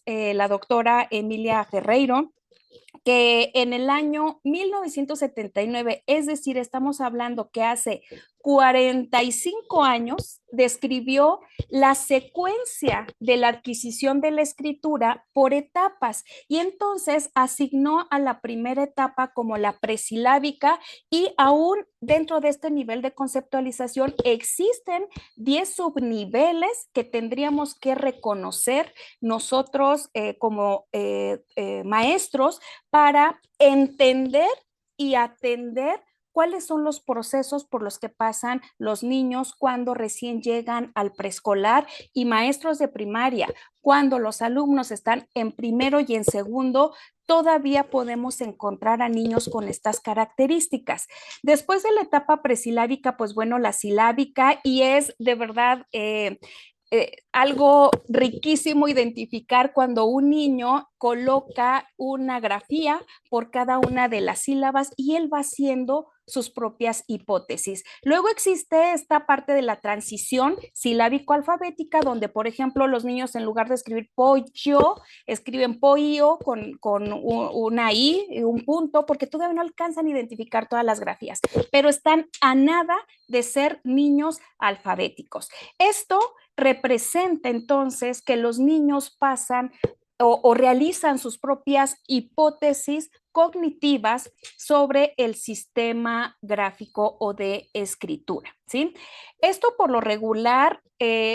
la doctora Emilia Ferreiro, que en el año 1979, es decir, estamos hablando que hace 45 años, describió la secuencia de la adquisición de la escritura por etapas y entonces asignó a la primera etapa como la presilábica y aún dentro de este nivel de conceptualización existen 10 subniveles que tendríamos que reconocer nosotros como maestros para entender y atender cuáles son los procesos por los que pasan los niños cuando recién llegan al preescolar y maestros de primaria. Cuando los alumnos están en primero y en segundo, todavía podemos encontrar a niños con estas características. Después de la etapa presilábica, pues bueno, la silábica y es de verdad algo riquísimo identificar cuando un niño coloca una grafía por cada una de las sílabas y él va haciendo sus propias hipótesis. Luego existe esta parte de la transición silábico-alfabética, donde, por ejemplo, los niños en lugar de escribir pollo, escriben pollo con una I, un punto, porque todavía no alcanzan a identificar todas las grafías, pero están a nada de ser niños alfabéticos. Esto representa entonces que los niños pasan o realizan sus propias hipótesis cognitivas sobre el sistema gráfico o de escritura, ¿sí? Esto por lo regular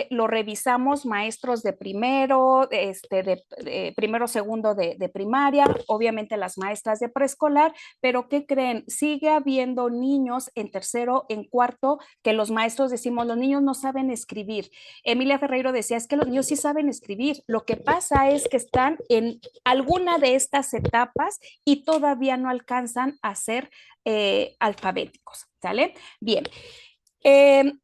lo revisamos maestros de primero, de primero, segundo de primaria, obviamente las maestras de preescolar, pero ¿qué creen? Sigue habiendo niños en tercero, en cuarto, que los maestros decimos, los niños no saben escribir. Emilia Ferreiro decía, es que los niños sí saben escribir, lo que pasa es que están en alguna de estas etapas y todavía no alcanzan a ser alfabéticos, ¿sale? Bien. ¿Qué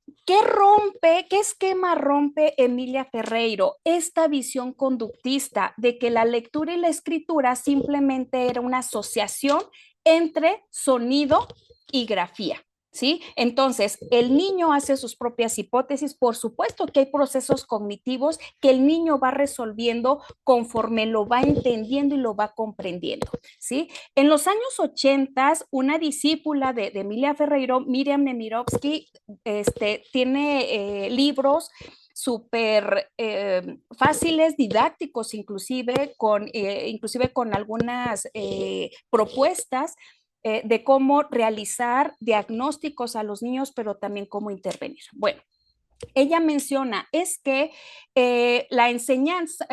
esquema rompe Emilia Ferreiro? Esta visión conductista de que la lectura y la escritura simplemente era una asociación entre sonido y grafía. ¿Sí? Entonces, el niño hace sus propias hipótesis, por supuesto que hay procesos cognitivos que el niño va resolviendo conforme lo va entendiendo y lo va comprendiendo, ¿sí? En los años 80, una discípula de Emilia Ferreiro, Miriam Nemirovsky, tiene libros súper fáciles, didácticos, inclusive con algunas propuestas de cómo realizar diagnósticos a los niños, pero también cómo intervenir. Bueno, ella menciona es que la enseñanza,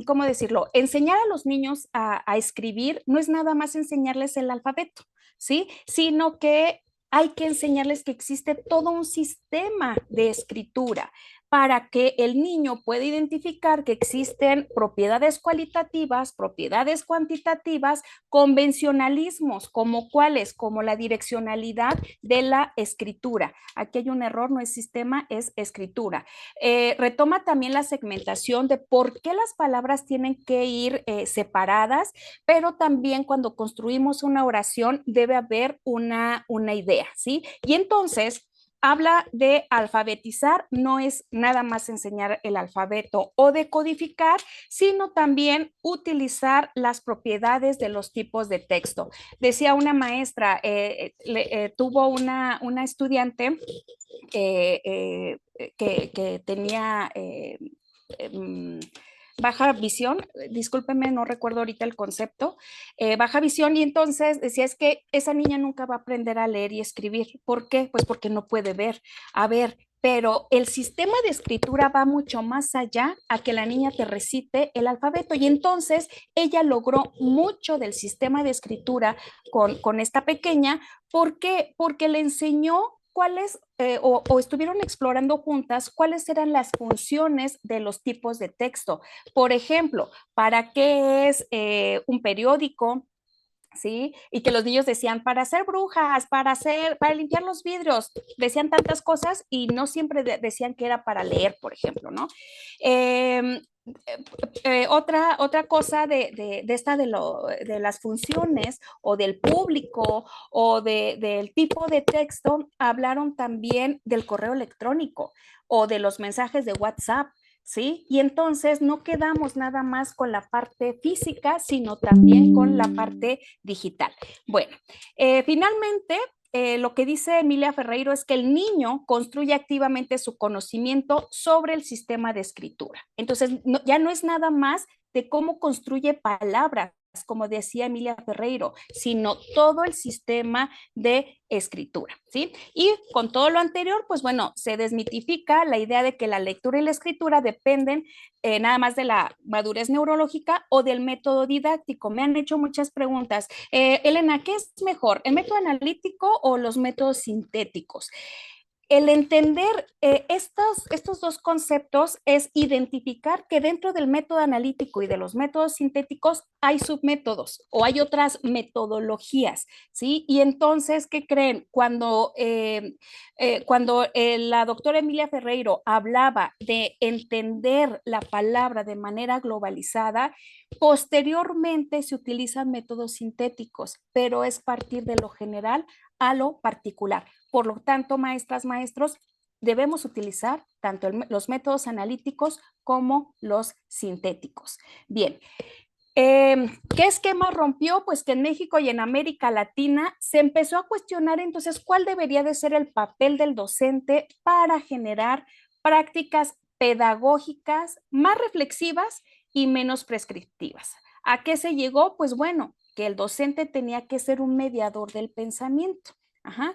¿cómo decirlo? Enseñar a los niños a escribir no es nada más enseñarles el alfabeto, ¿sí? Sino que hay que enseñarles que existe todo un sistema de escritura para que el niño pueda identificar que existen propiedades cualitativas, propiedades cuantitativas, convencionalismos, como cuáles, como la direccionalidad de la escritura. Aquí hay un error, no es sistema, es escritura. Retoma también la segmentación de por qué las palabras tienen que ir separadas, pero también cuando construimos una oración debe haber una idea, ¿sí? Y entonces habla de alfabetizar, no es nada más enseñar el alfabeto o decodificar, sino también utilizar las propiedades de los tipos de texto. Decía una maestra, tuvo una estudiante que tenía baja visión, discúlpeme, no recuerdo ahorita el concepto, baja visión y entonces decía es que esa niña nunca va a aprender a leer y escribir. ¿Por qué? Pues porque no puede ver. A ver, pero el sistema de escritura va mucho más allá a que la niña te recite el alfabeto y entonces ella logró mucho del sistema de escritura con esta pequeña. ¿Por qué? Porque le enseñó cuáles o estuvieron explorando juntas cuáles eran las funciones de los tipos de texto. Por ejemplo, ¿para qué es un periódico? ¿Sí? Y que los niños decían, para hacer brujas, para limpiar los vidrios, decían tantas cosas y no siempre decían que era para leer, por ejemplo, ¿no? Eh, otra cosa de las funciones o del público o del tipo de texto, hablaron también del correo electrónico o de los mensajes de WhatsApp. ¿sí? Y entonces no quedamos nada más con la parte física, sino también con la parte digital. Bueno, finalmente, lo que dice Emilia Ferreiro es que el niño construye activamente su conocimiento sobre el sistema de escritura. Entonces, ya no es nada más de cómo construye palabras, como decía Emilia Ferreiro, sino todo el sistema de escritura, ¿sí? Y con todo lo anterior, pues bueno, se desmitifica la idea de que la lectura y la escritura dependen nada más de la madurez neurológica o del método didáctico. Me han hecho muchas preguntas. Elena, ¿qué es mejor, el método analítico o los métodos sintéticos? El entender estos dos conceptos es identificar que dentro del método analítico y de los métodos sintéticos hay submétodos o hay otras metodologías, ¿sí? Y entonces, ¿qué creen? Cuando la doctora Emilia Ferreiro hablaba de entender la palabra de manera globalizada, posteriormente se utilizan métodos sintéticos, pero es partir de lo general a lo particular. Por lo tanto, maestras, maestros, debemos utilizar tanto los métodos analíticos como los sintéticos. Bien, ¿qué esquema rompió? Pues que en México y en América Latina se empezó a cuestionar entonces cuál debería de ser el papel del docente para generar prácticas pedagógicas más reflexivas y menos prescriptivas. ¿A qué se llegó? Pues bueno, que el docente tenía que ser un mediador del pensamiento. Ajá.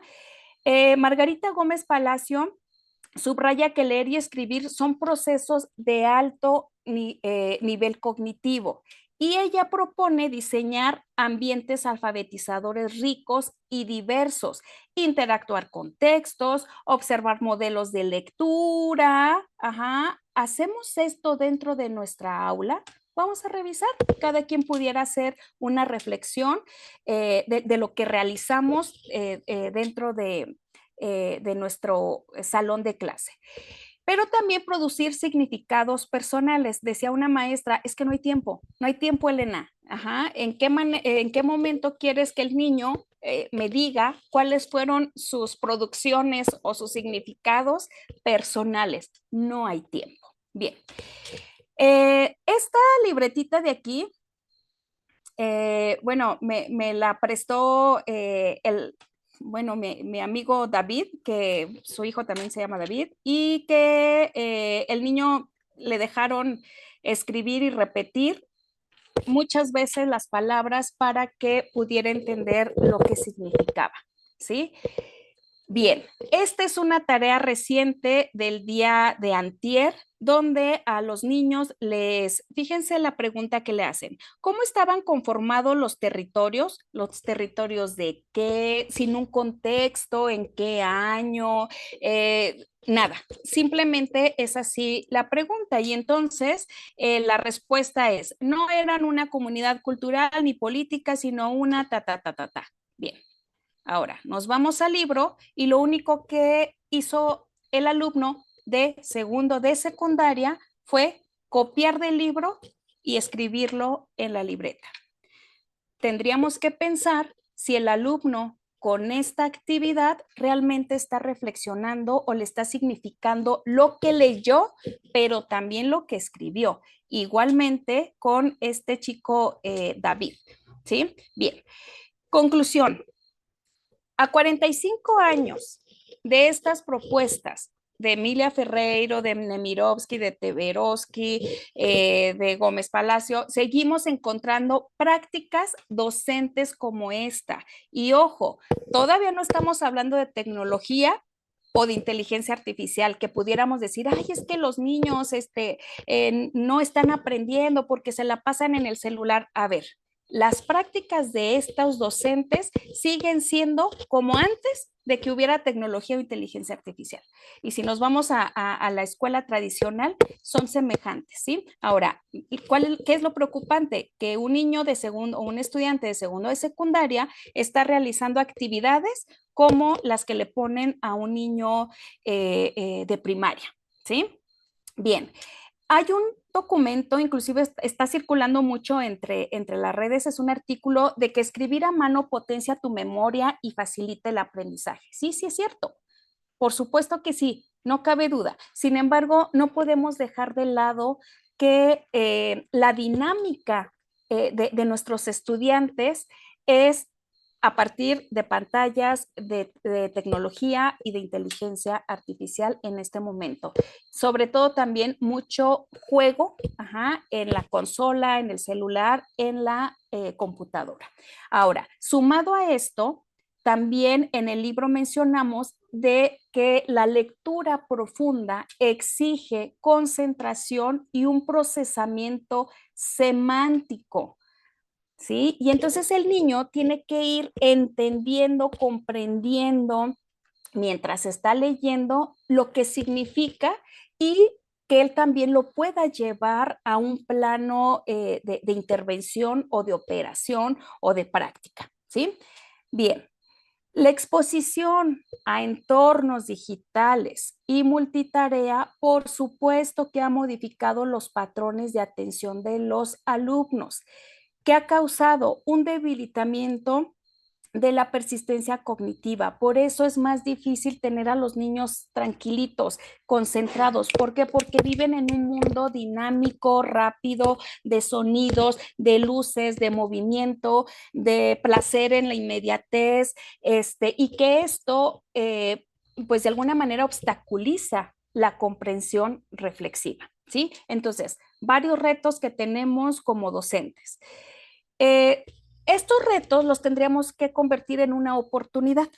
Margarita Gómez Palacio subraya que leer y escribir son procesos de alto nivel cognitivo y ella propone diseñar ambientes alfabetizadores ricos y diversos, interactuar con textos, observar modelos de lectura. Ajá. ¿Hacemos esto dentro de nuestra aula? Vamos a revisar, cada quien pudiera hacer una reflexión de lo que realizamos dentro de nuestro salón de clase. Pero también producir significados personales. Decía una maestra, es que no hay tiempo, Elena. Ajá. ¿En qué momento quieres que el niño me diga cuáles fueron sus producciones o sus significados personales? No hay tiempo. Bien. Esta libretita de aquí, bueno, me la prestó mi amigo David, que su hijo también se llama David, y que el niño le dejaron escribir y repetir muchas veces las palabras para que pudiera entender lo que significaba, ¿sí? Bien, esta es una tarea reciente del día de antier, donde a los niños fíjense la pregunta que le hacen, ¿cómo estaban conformados los territorios? ¿Los territorios de qué? ¿Sin un contexto? ¿En qué año? Nada, simplemente es así la pregunta y entonces la respuesta es, no eran una comunidad cultural ni política, sino una ta. Bien. Ahora, nos vamos al libro y lo único que hizo el alumno de segundo de secundaria fue copiar del libro y escribirlo en la libreta. Tendríamos que pensar si el alumno con esta actividad realmente está reflexionando o le está significando lo que leyó, pero también lo que escribió. Igualmente con este chico David. ¿Sí? Bien. Conclusión. A 45 años de estas propuestas de Emilia Ferreiro, de Nemirovsky, de Teberovsky, de Gómez Palacio, seguimos encontrando prácticas docentes como esta. Y ojo, todavía no estamos hablando de tecnología o de inteligencia artificial, que pudiéramos decir, ay, es que los niños no están aprendiendo porque se la pasan en el celular. A ver, las prácticas de estos docentes siguen siendo como antes de que hubiera tecnología o inteligencia artificial. Y si nos vamos a la escuela tradicional, son semejantes, ¿sí? Ahora, ¿qué es lo preocupante? Que un niño de segundo o un estudiante de segundo de secundaria está realizando actividades como las que le ponen a un niño de primaria, ¿sí? Bien, hay un documento, inclusive está circulando mucho entre las redes, es un artículo de que escribir a mano potencia tu memoria y facilita el aprendizaje. Sí, sí es cierto. por supuesto que sí, no cabe duda. Sin embargo, no podemos dejar de lado que la dinámica de nuestros estudiantes es a partir de pantallas, de tecnología y de inteligencia artificial en este momento. Sobre todo también mucho juego, ajá, en la consola, en el celular, en la computadora. Ahora, sumado a esto, también en el libro mencionamos de que la lectura profunda exige concentración y un procesamiento semántico. ¿Sí? Y entonces el niño tiene que ir entendiendo, comprendiendo, mientras está leyendo, lo que significa y que él también lo pueda llevar a un plano de intervención o de operación o de práctica. ¿Sí? Bien, la exposición a entornos digitales y multitarea, por supuesto que ha modificado los patrones de atención de los alumnos, que ha causado un debilitamiento de la persistencia cognitiva. Por eso es más difícil tener a los niños tranquilitos, concentrados. ¿Por qué? Porque viven en un mundo dinámico, rápido, de sonidos, de luces, de movimiento, de placer en la inmediatez, y que esto, pues de alguna manera obstaculiza la comprensión reflexiva, ¿sí? Entonces, varios retos que tenemos como docentes. Eh, Estos retos los tendríamos que convertir en una oportunidad,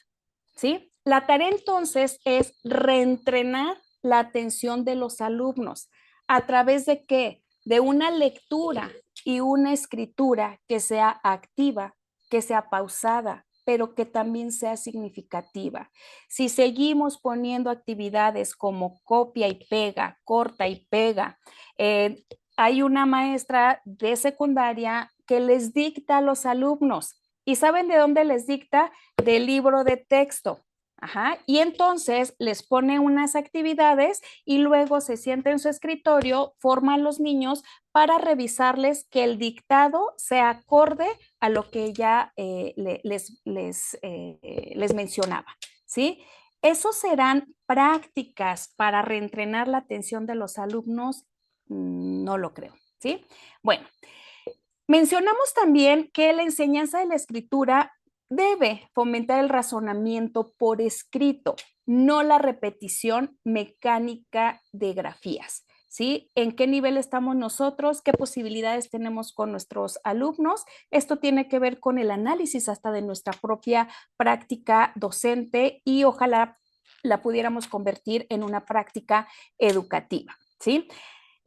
¿sí? La tarea entonces es reentrenar la atención de los alumnos a través de qué? De una lectura y una escritura que sea activa, que sea pausada, pero que también sea significativa. Si seguimos poniendo actividades como copia y pega, corta y pega, eh, hay una maestra de secundaria que les dicta a los alumnos. ¿Y saben de dónde les dicta? Del libro de texto. Ajá. Y entonces les pone unas actividades y luego se sienta en su escritorio, forma a los niños para revisarles que el dictado sea acorde a lo que ya les mencionaba. ¿Sí? Esos serán prácticas para reentrenar la atención de los alumnos. No lo creo. ¿Sí? Bueno, mencionamos también que la enseñanza de la escritura debe fomentar el razonamiento por escrito, no la repetición mecánica de grafías. ¿Sí? ¿En qué nivel estamos nosotros? ¿Qué posibilidades tenemos con nuestros alumnos? Esto tiene que ver con el análisis hasta de nuestra propia práctica docente y ojalá la pudiéramos convertir en una práctica educativa. ¿Sí?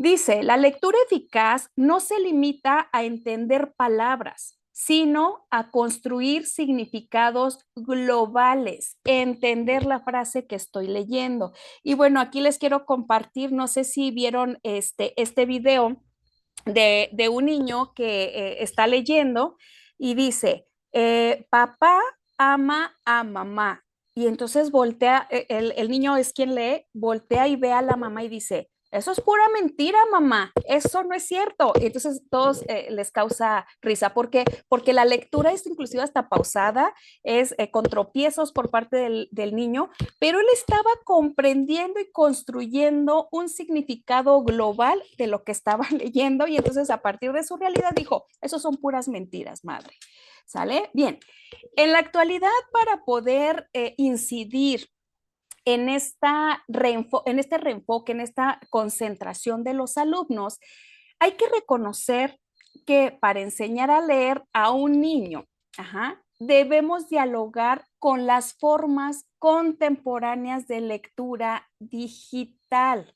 Dice, la lectura eficaz no se limita a entender palabras, sino a construir significados globales, entender la frase que estoy leyendo. Y bueno, aquí les quiero compartir, no sé si vieron este video de un niño que está leyendo y dice, papá ama a mamá. Y entonces voltea, el niño es quien lee, voltea y ve a la mamá y dice, eso es pura mentira, mamá, eso no es cierto. Y entonces todos les causa risa. ¿Por qué? Porque la lectura es inclusive hasta pausada, es con tropiezos por parte del niño, pero él estaba comprendiendo y construyendo un significado global de lo que estaba leyendo y entonces a partir de su realidad dijo, eso son puras mentiras, madre. ¿Sale? Bien, en la actualidad para poder incidir en, en este reenfoque, en esta concentración de los alumnos, hay que reconocer que para enseñar a leer a un niño, ajá, debemos dialogar con las formas contemporáneas de lectura digital,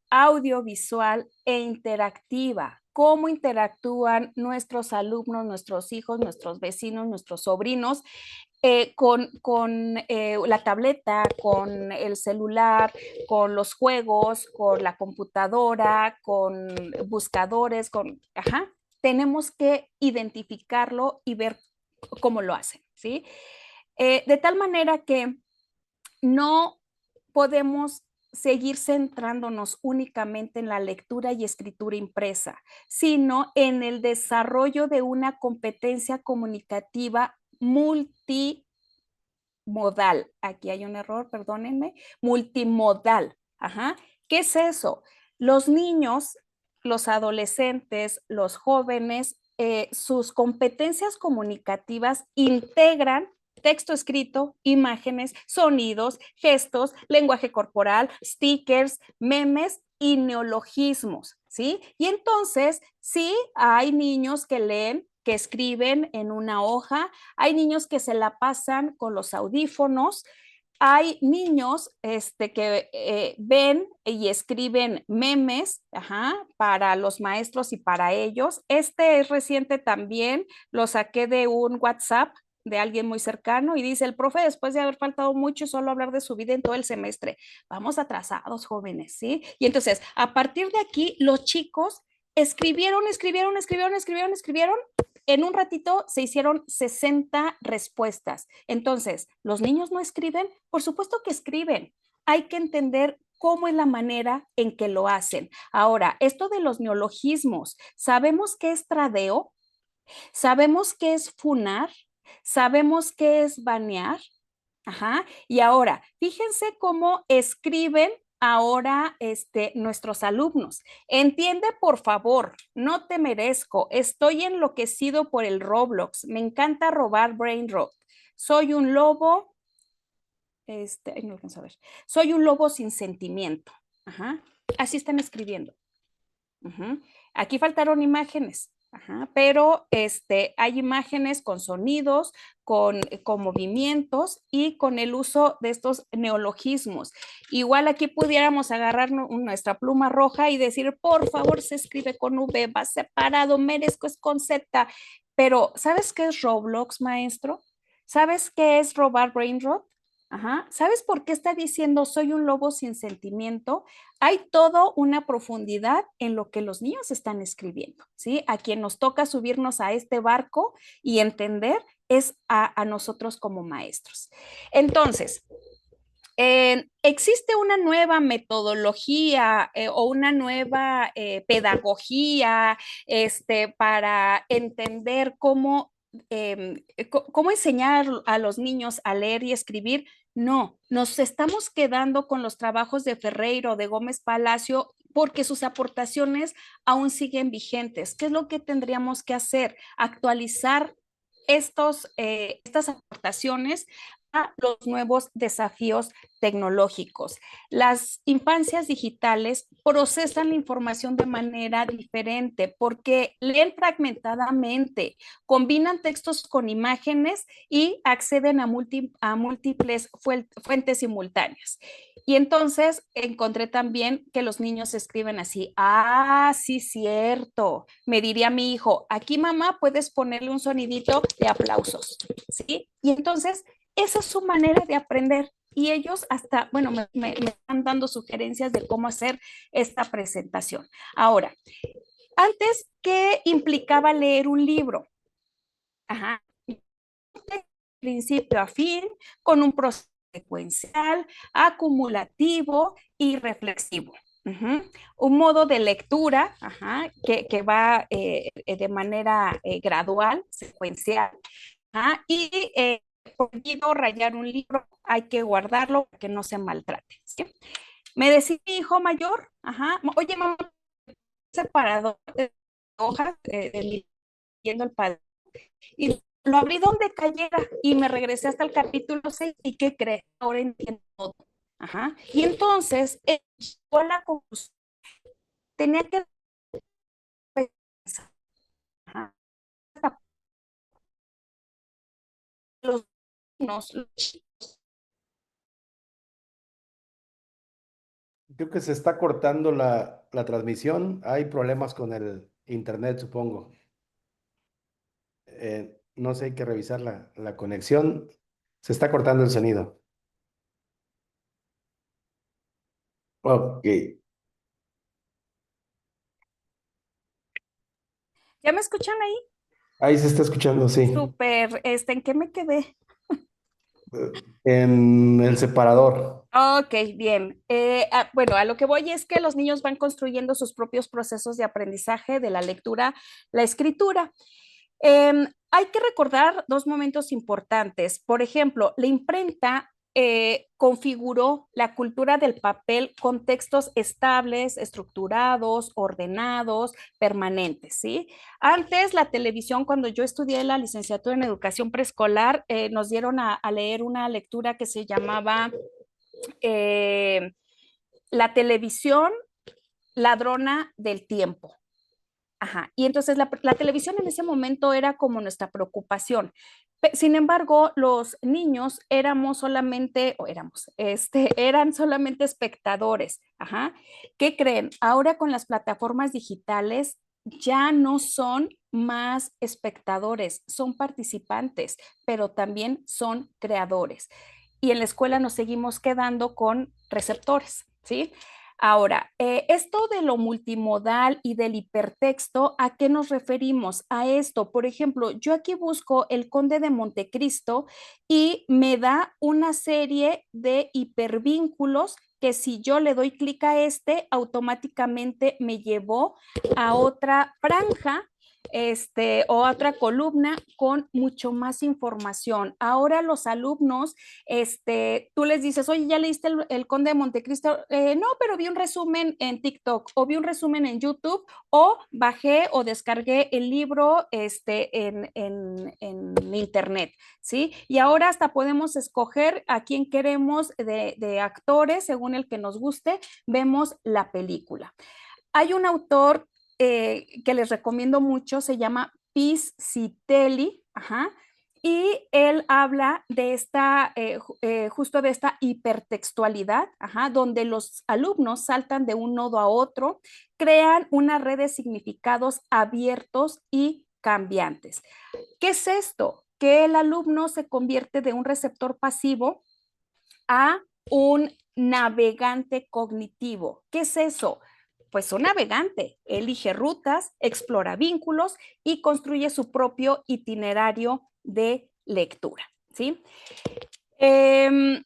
audiovisual e interactiva. Cómo interactúan nuestros alumnos, nuestros hijos, nuestros vecinos, nuestros sobrinos con la tableta, con el celular, con los juegos, con la computadora, con buscadores, ajá, tenemos que identificarlo y ver cómo lo hacen, ¿sí? De tal manera que no podemos seguir centrándonos únicamente en la lectura y escritura impresa, sino en el desarrollo de una competencia comunicativa multi multimodal. Aquí hay un error, perdónenme. Multimodal. Ajá. ¿Qué es eso? Los niños, los adolescentes, los jóvenes, sus competencias comunicativas integran texto escrito, imágenes, sonidos, gestos, lenguaje corporal, stickers, memes y neologismos, ¿sí? Y entonces, sí, hay niños que leen, que escriben en una hoja, hay niños que se la pasan con los audífonos, hay niños que ven y escriben memes, ajá, para los maestros y para ellos. Este es reciente también, lo saqué de un WhatsApp de alguien muy cercano y dice, el profe, después de haber faltado mucho y solo hablar de su vida en todo el semestre, vamos atrasados, jóvenes, ¿sí? Y entonces, a partir de aquí, los chicos escribieron. En un ratito se hicieron 60 respuestas. Entonces, ¿los niños no escriben? Por supuesto que escriben. Hay que entender cómo es la manera en que lo hacen. Ahora, esto de los neologismos, ¿sabemos qué es tradeo? ¿Sabemos qué es funar? ¿Sabemos qué es banear? Ajá. Y ahora, fíjense cómo escriben ahora nuestros alumnos. Entiende, por favor, no te merezco. Estoy enloquecido por el Roblox. Me encanta robar brain rot. Soy un lobo, no alcanzo a ver. Soy un lobo sin sentimiento. Ajá. Así están escribiendo. Uh-huh. Aquí faltaron imágenes. Ajá, pero hay imágenes con sonidos, con movimientos y con el uso de estos neologismos. Igual aquí pudiéramos agarrar nuestra pluma roja y decir, por favor, se escribe con V, va separado, merezco es con Z. Pero, ¿sabes qué es Roblox, maestro? ¿Sabes qué es robar brain rot? Ajá. ¿Sabes por qué está diciendo soy un lobo sin sentimiento? Hay toda una profundidad en lo que los niños están escribiendo, ¿sí? A quien nos toca subirnos a este barco y entender es a nosotros como maestros. Entonces, existe una nueva metodología o una nueva pedagogía para entender cómo enseñar a los niños a leer y escribir. No, nos estamos quedando con los trabajos de Ferreiro, de Gómez Palacio, porque sus aportaciones aún siguen vigentes. ¿Qué es lo que tendríamos que hacer? Actualizar estas aportaciones a los nuevos desafíos tecnológicos. Las infancias digitales procesan la información de manera diferente porque leen fragmentadamente, combinan textos con imágenes y acceden a múltiples fuentes simultáneas. Y entonces encontré también que los niños escriben así, ah, sí, cierto, me diría mi hijo, aquí mamá puedes ponerle un sonidito de aplausos, ¿sí? Y entonces esa es su manera de aprender y ellos hasta, bueno, me están dando sugerencias de cómo hacer esta presentación. Ahora, antes, ¿qué implicaba leer un libro? Ajá, de principio a fin, con un proceso secuencial, acumulativo y reflexivo. Uh-huh. Un modo de lectura que va de manera gradual, secuencial, y prohibido rayar un libro, hay que guardarlo para que no se maltrate. ¿Sí? Me decía mi hijo mayor, oye mamá, separador de hojas leyendo el padre. Y lo abrí donde cayera y me regresé hasta el capítulo 6 y ¿qué crees? Ahora entiendo todo. Ajá. Y entonces, llegó a la conclusión, tenía que pensar, ajá, los, los Creo que se está cortando la transmisión. Hay problemas con el internet, supongo. No sé, hay que revisar la conexión. Se está cortando el sonido. Ok. ¿Ya me escuchan ahí? Ahí se está escuchando, sí. Súper, ¿en qué me quedé? En el separador. Ok, bien. Bueno, a lo que voy es que los niños van construyendo sus propios procesos de aprendizaje de la lectura, la escritura. hay que recordar dos momentos importantes. Por ejemplo, la imprenta configuró la cultura del papel con textos estables, estructurados, ordenados, permanentes, ¿sí? Antes la televisión, cuando yo estudié la licenciatura en educación preescolar, nos dieron a leer una lectura que se llamaba eh, La televisión ladrona del tiempo. Ajá. Y entonces la televisión en ese momento era como nuestra preocupación. Sin embargo, los niños éramos solamente, o éramos, eran solamente espectadores. Ajá. ¿Qué creen? Ahora con las plataformas digitales ya no son más espectadores, son participantes, pero también son creadores. Y en la escuela nos seguimos quedando con receptores, ¿sí? Ahora, esto de lo multimodal y del hipertexto, ¿a qué nos referimos? A esto, por ejemplo, yo aquí busco El Conde de Montecristo y me da una serie de hipervínculos que si yo le doy clic a automáticamente me llevó a otra franja o otra columna con mucho más información. Ahora los alumnos, tú les dices, oye, ¿ya leíste el Conde de Montecristo? No, pero vi un resumen en TikTok o vi un resumen en YouTube o bajé o descargué el libro en internet, ¿sí? Y ahora hasta podemos escoger a quién queremos de actores según el que nos guste, vemos la película. Hay un autor que les recomiendo mucho, se llama Piscitelli, ajá, y él habla de justo de esta hipertextualidad, ajá, donde los alumnos saltan de un nodo a otro, crean una red de significados abiertos y cambiantes. ¿Qué es esto? Que el alumno se convierte de un receptor pasivo a un navegante cognitivo. ¿Qué es eso? Pues un navegante elige rutas, explora vínculos y construye su propio itinerario de lectura, ¿sí? ¿Qué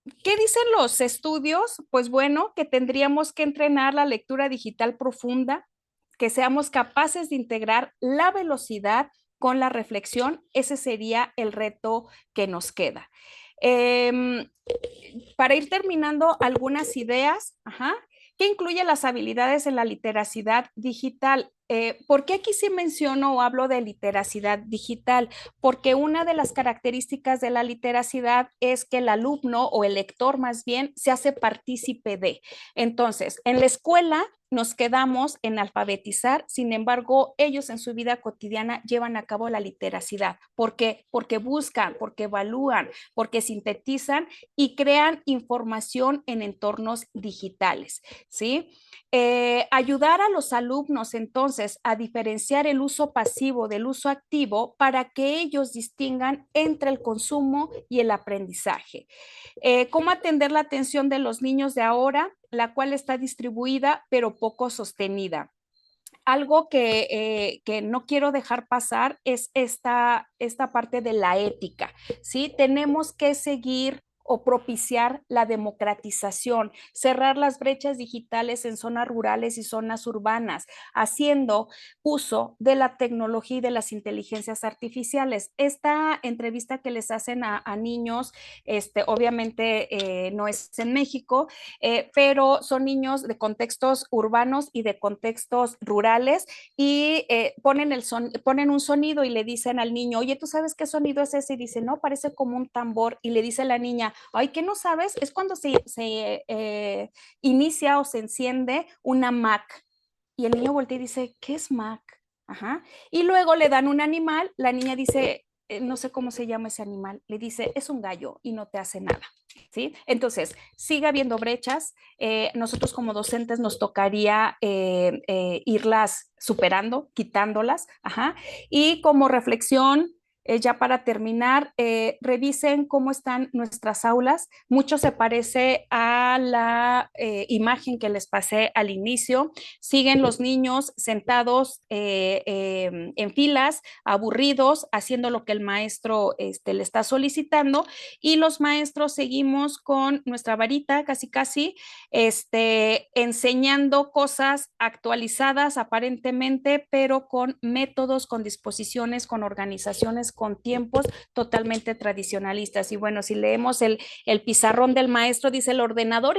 dicen los estudios? Pues bueno, que tendríamos que entrenar la lectura digital profunda, que seamos capaces de integrar la velocidad con la reflexión. Ese sería el reto que nos queda. Eh, para ir terminando, algunas ideas, ajá, ¿qué incluye las habilidades en la literacidad digital? ¿Por qué aquí sí menciono o hablo de literacidad digital? Porque una de las características de la literacidad es que el alumno o el lector más bien se hace partícipe de. Entonces, en la escuela nos quedamos en alfabetizar, sin embargo, ellos en su vida cotidiana llevan a cabo la literacidad. ¿Por qué? Porque buscan, porque evalúan, porque sintetizan y crean información en entornos digitales, ¿sí? Ayudar a los alumnos entonces a diferenciar el uso pasivo del uso activo para que ellos distingan entre el consumo y el aprendizaje. ¿Cómo atender la atención de los niños de ahora, la cual está distribuida pero poco sostenida? Algo que no quiero dejar pasar es esta parte de la ética, ¿sí? Tenemos que seguir o propiciar la democratización, cerrar las brechas digitales en zonas rurales y zonas urbanas, haciendo uso de la tecnología y de las inteligencias artificiales. Esta entrevista que les hacen a niños, obviamente no es en México, pero son niños de contextos urbanos y de contextos rurales y ponen un sonido y le dicen al niño, oye, ¿tú sabes qué sonido es ese? Y dice, no, parece como un tambor. Y le dice la niña, ay, ¿qué no sabes? Es cuando se inicia o se enciende una Mac. Y el niño voltea y dice, ¿qué es Mac? Ajá. Y luego le dan un animal, la niña dice, no sé cómo se llama ese animal, le dice, es un gallo y no te hace nada. ¿Sí? Entonces, sigue habiendo brechas. Nosotros como docentes nos tocaría irlas superando, quitándolas. Ajá. Y como reflexión, Ya para terminar, revisen cómo están nuestras aulas. Mucho se parece a la imagen que les pasé al inicio. Siguen los niños sentados en filas, aburridos, haciendo lo que el maestro le está solicitando, y los maestros seguimos con nuestra varita, casi casi, enseñando cosas actualizadas aparentemente, pero con métodos, con disposiciones, con organizaciones, con tiempos totalmente tradicionalistas. Y bueno, si leemos el pizarrón del maestro, dice: el ordenador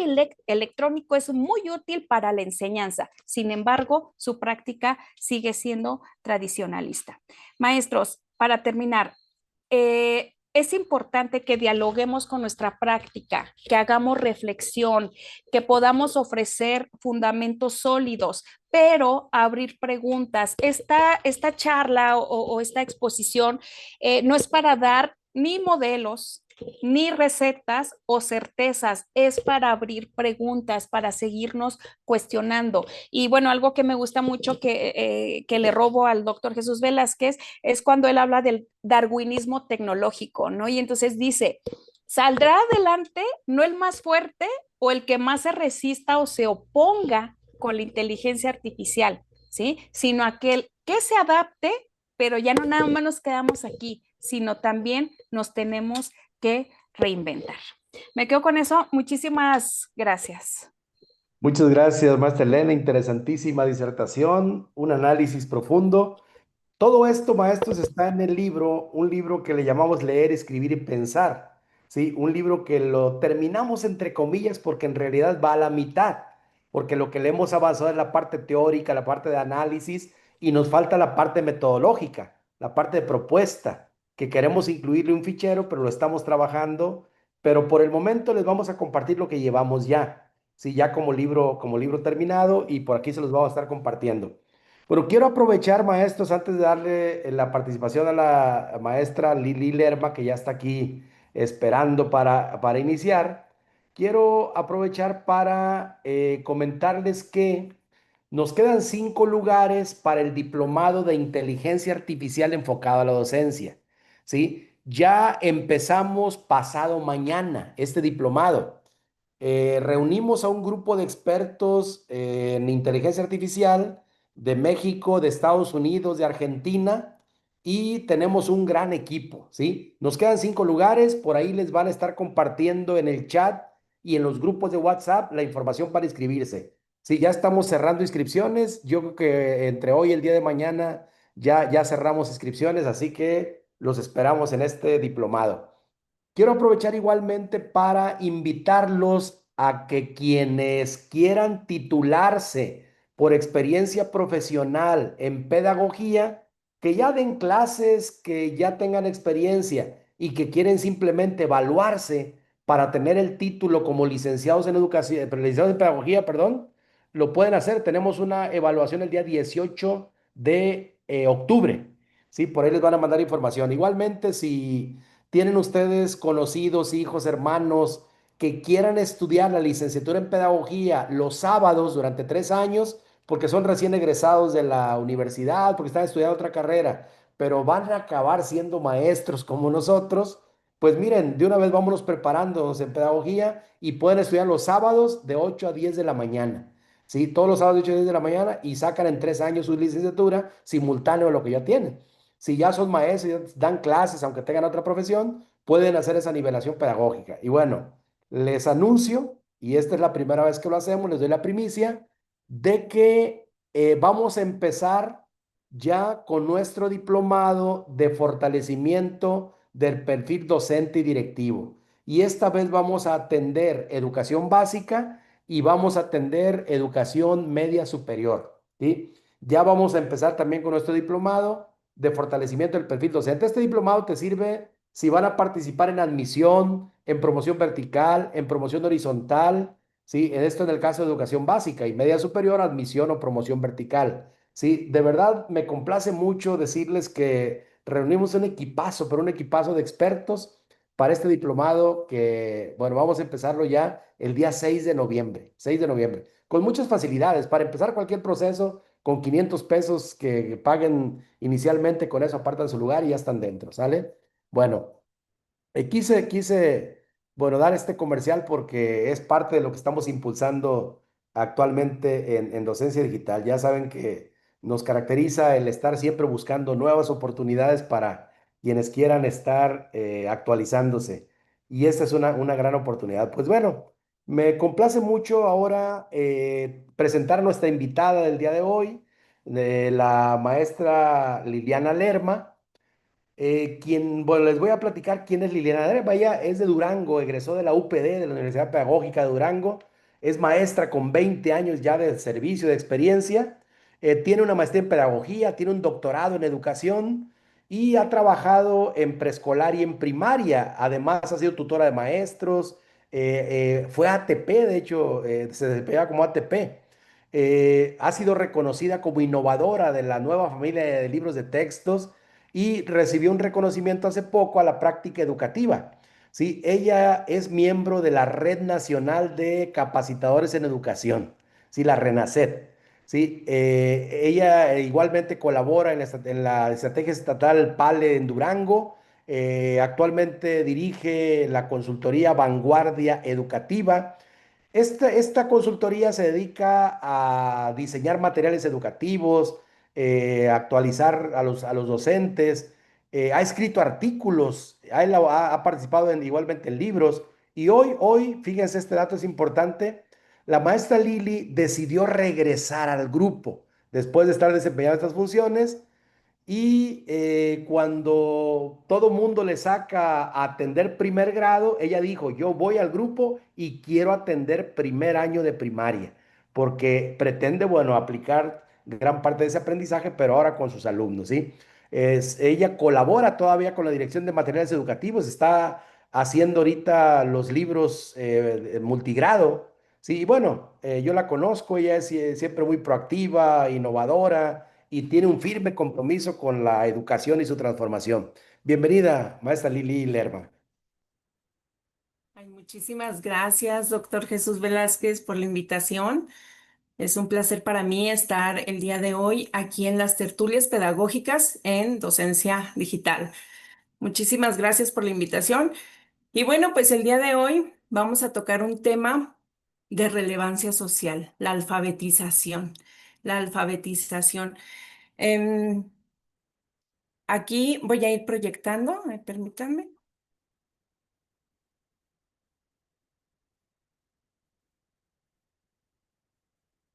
electrónico es muy útil para la enseñanza. Sin embargo, su práctica sigue siendo tradicionalista. Maestros, para terminar, es importante que dialoguemos con nuestra práctica, que hagamos reflexión, que podamos ofrecer fundamentos sólidos, pero abrir preguntas. Esta charla o esta exposición no es para dar ni modelos, ni recetas o certezas, es para abrir preguntas, para seguirnos cuestionando. Y bueno, algo que me gusta mucho que le robo al doctor Jesús Velázquez es cuando él habla del darwinismo tecnológico, ¿no? Y entonces dice: saldrá adelante no el más fuerte o el que más se resista o se oponga con la inteligencia artificial, ¿sí? Sino aquel que se adapte, pero ya no nada más nos quedamos aquí, sino también nos tenemos que reinventar. Me quedo con eso. Muchísimas gracias. Muchas gracias, maestra Elena. Interesantísima disertación, un análisis profundo. Todo esto, maestros, está en el libro, un libro que le llamamos Leer, Escribir y Pensar, ¿sí? Un libro que lo terminamos entre comillas porque en realidad va a la mitad, porque lo que le hemos avanzado es la parte teórica, la parte de análisis y nos falta la parte metodológica, la parte de propuesta, que queremos incluirle un fichero, pero lo estamos trabajando, pero por el momento les vamos a compartir lo que llevamos ya, ¿sí? Ya como libro terminado y por aquí se los vamos a estar compartiendo. Pero quiero aprovechar, maestros, antes de darle la participación a la maestra Lili Lerma, que ya está aquí esperando para iniciar, quiero aprovechar para comentarles que nos quedan 5 lugares para el diplomado de inteligencia artificial enfocado a la docencia, ¿sí? Ya empezamos pasado mañana este diplomado. Reunimos a un grupo de expertos en inteligencia artificial de México, de Estados Unidos, de Argentina, y tenemos un gran equipo, ¿sí? Nos quedan 5 lugares, por ahí les van a estar compartiendo en el chat y en los grupos de WhatsApp la información para inscribirse. Sí, ya estamos cerrando inscripciones, yo creo que entre hoy y el día de mañana ya cerramos inscripciones, así que los esperamos en este diplomado. Quiero aprovechar igualmente para invitarlos a que quienes quieran titularse por experiencia profesional en pedagogía, que ya den clases, que ya tengan experiencia y que quieren simplemente evaluarse para tener el título como licenciados en educación, licenciados en pedagogía, perdón, lo pueden hacer. Tenemos una evaluación el día 18 de octubre. Sí, por ahí les van a mandar información. Igualmente, si ¿tienen ustedes conocidos, hijos, hermanos que quieran estudiar la licenciatura en pedagogía los sábados durante 3 años, porque son recién egresados de la universidad, porque están estudiando otra carrera, pero van a acabar siendo maestros como nosotros? Pues miren, de una vez vámonos preparándonos en pedagogía y pueden estudiar los sábados de 8 a 10 de la mañana. ¿Sí? Todos los sábados de 8 a 10 de la mañana y sacan en 3 años su licenciatura simultáneo a lo que ya tienen. Si ya son maestros, ya dan clases, aunque tengan otra profesión, pueden hacer esa nivelación pedagógica. Y bueno, les anuncio, y esta es la primera vez que lo hacemos, les doy la primicia, de que vamos a empezar ya con nuestro diplomado de fortalecimiento del perfil docente y directivo. Y esta vez vamos a atender educación básica y vamos a atender educación media superior, ¿sí? Ya vamos a empezar también con nuestro diplomado de fortalecimiento del perfil docente. Este diplomado te sirve si van a participar en admisión, en promoción vertical, en promoción horizontal, ¿sí? En esto en el caso de educación básica y media superior, admisión o promoción vertical, ¿sí? De verdad me complace mucho decirles que reunimos un equipazo, pero un equipazo de expertos para este diplomado que, bueno, vamos a empezarlo ya el día 6 de noviembre, 6 de noviembre, con muchas facilidades para empezar cualquier proceso. con 500 pesos que paguen inicialmente, con eso apartan su lugar y ya están dentro, ¿sale? Bueno. Bueno, dar este comercial porque es parte de lo que estamos impulsando actualmente en docencia digital. Ya saben que nos caracteriza el estar siempre buscando nuevas oportunidades para quienes quieran estar actualizándose. Y esta es una gran oportunidad. Pues bueno, me complace mucho ahora presentar a nuestra invitada del día de hoy, la maestra Liliana Lerma. Bueno, les voy a platicar quién es Liliana Dere. Ella es de Durango, egresó de la UPD, de la Universidad Pedagógica de Durango. Es maestra con 20 años ya de servicio, de experiencia. Tiene una maestría en pedagogía, tiene un doctorado en educación y ha trabajado en preescolar y en primaria. Además, ha sido tutora de maestros. Fue ATP, de hecho, se desempeñaba como ATP. Ha sido reconocida como innovadora de la nueva familia de libros de textos y recibió un reconocimiento hace poco a la práctica educativa. ¿Sí? Ella es miembro de la Red Nacional de Capacitadores en Educación, ¿sí? La RENACED. ¿Sí? Ella igualmente colabora en la estrategia estatal PALE en Durango. Actualmente dirige la consultoría Vanguardia Educativa. Esta consultoría se dedica a diseñar materiales educativos, actualizar a los docentes, ha escrito artículos, ha participado igualmente en libros y hoy, fíjense, este dato es importante, la maestra Lili decidió regresar al grupo después de estar desempeñando estas funciones y cuando todo mundo le saca a atender primer grado, ella dijo, yo voy al grupo y quiero atender primer año de primaria, porque pretende, bueno, aplicar gran parte de ese aprendizaje, pero ahora con sus alumnos, ¿sí? Ella colabora todavía con la Dirección de Materiales Educativos, está haciendo ahorita los libros multigrado, ¿sí? Y bueno, yo la conozco, ella es siempre muy proactiva, innovadora y tiene un firme compromiso con la educación y su transformación. Bienvenida, maestra Lili Lerma. Ay, muchísimas gracias, doctor Jesús Velázquez, por la invitación. Es un placer para mí estar el día de hoy aquí en las tertulias pedagógicas en docencia digital. Muchísimas gracias por la invitación. Y bueno, pues el día de hoy vamos a tocar un tema de relevancia social, la alfabetización. La alfabetización. Em, Aquí voy a ir proyectando, permítanme.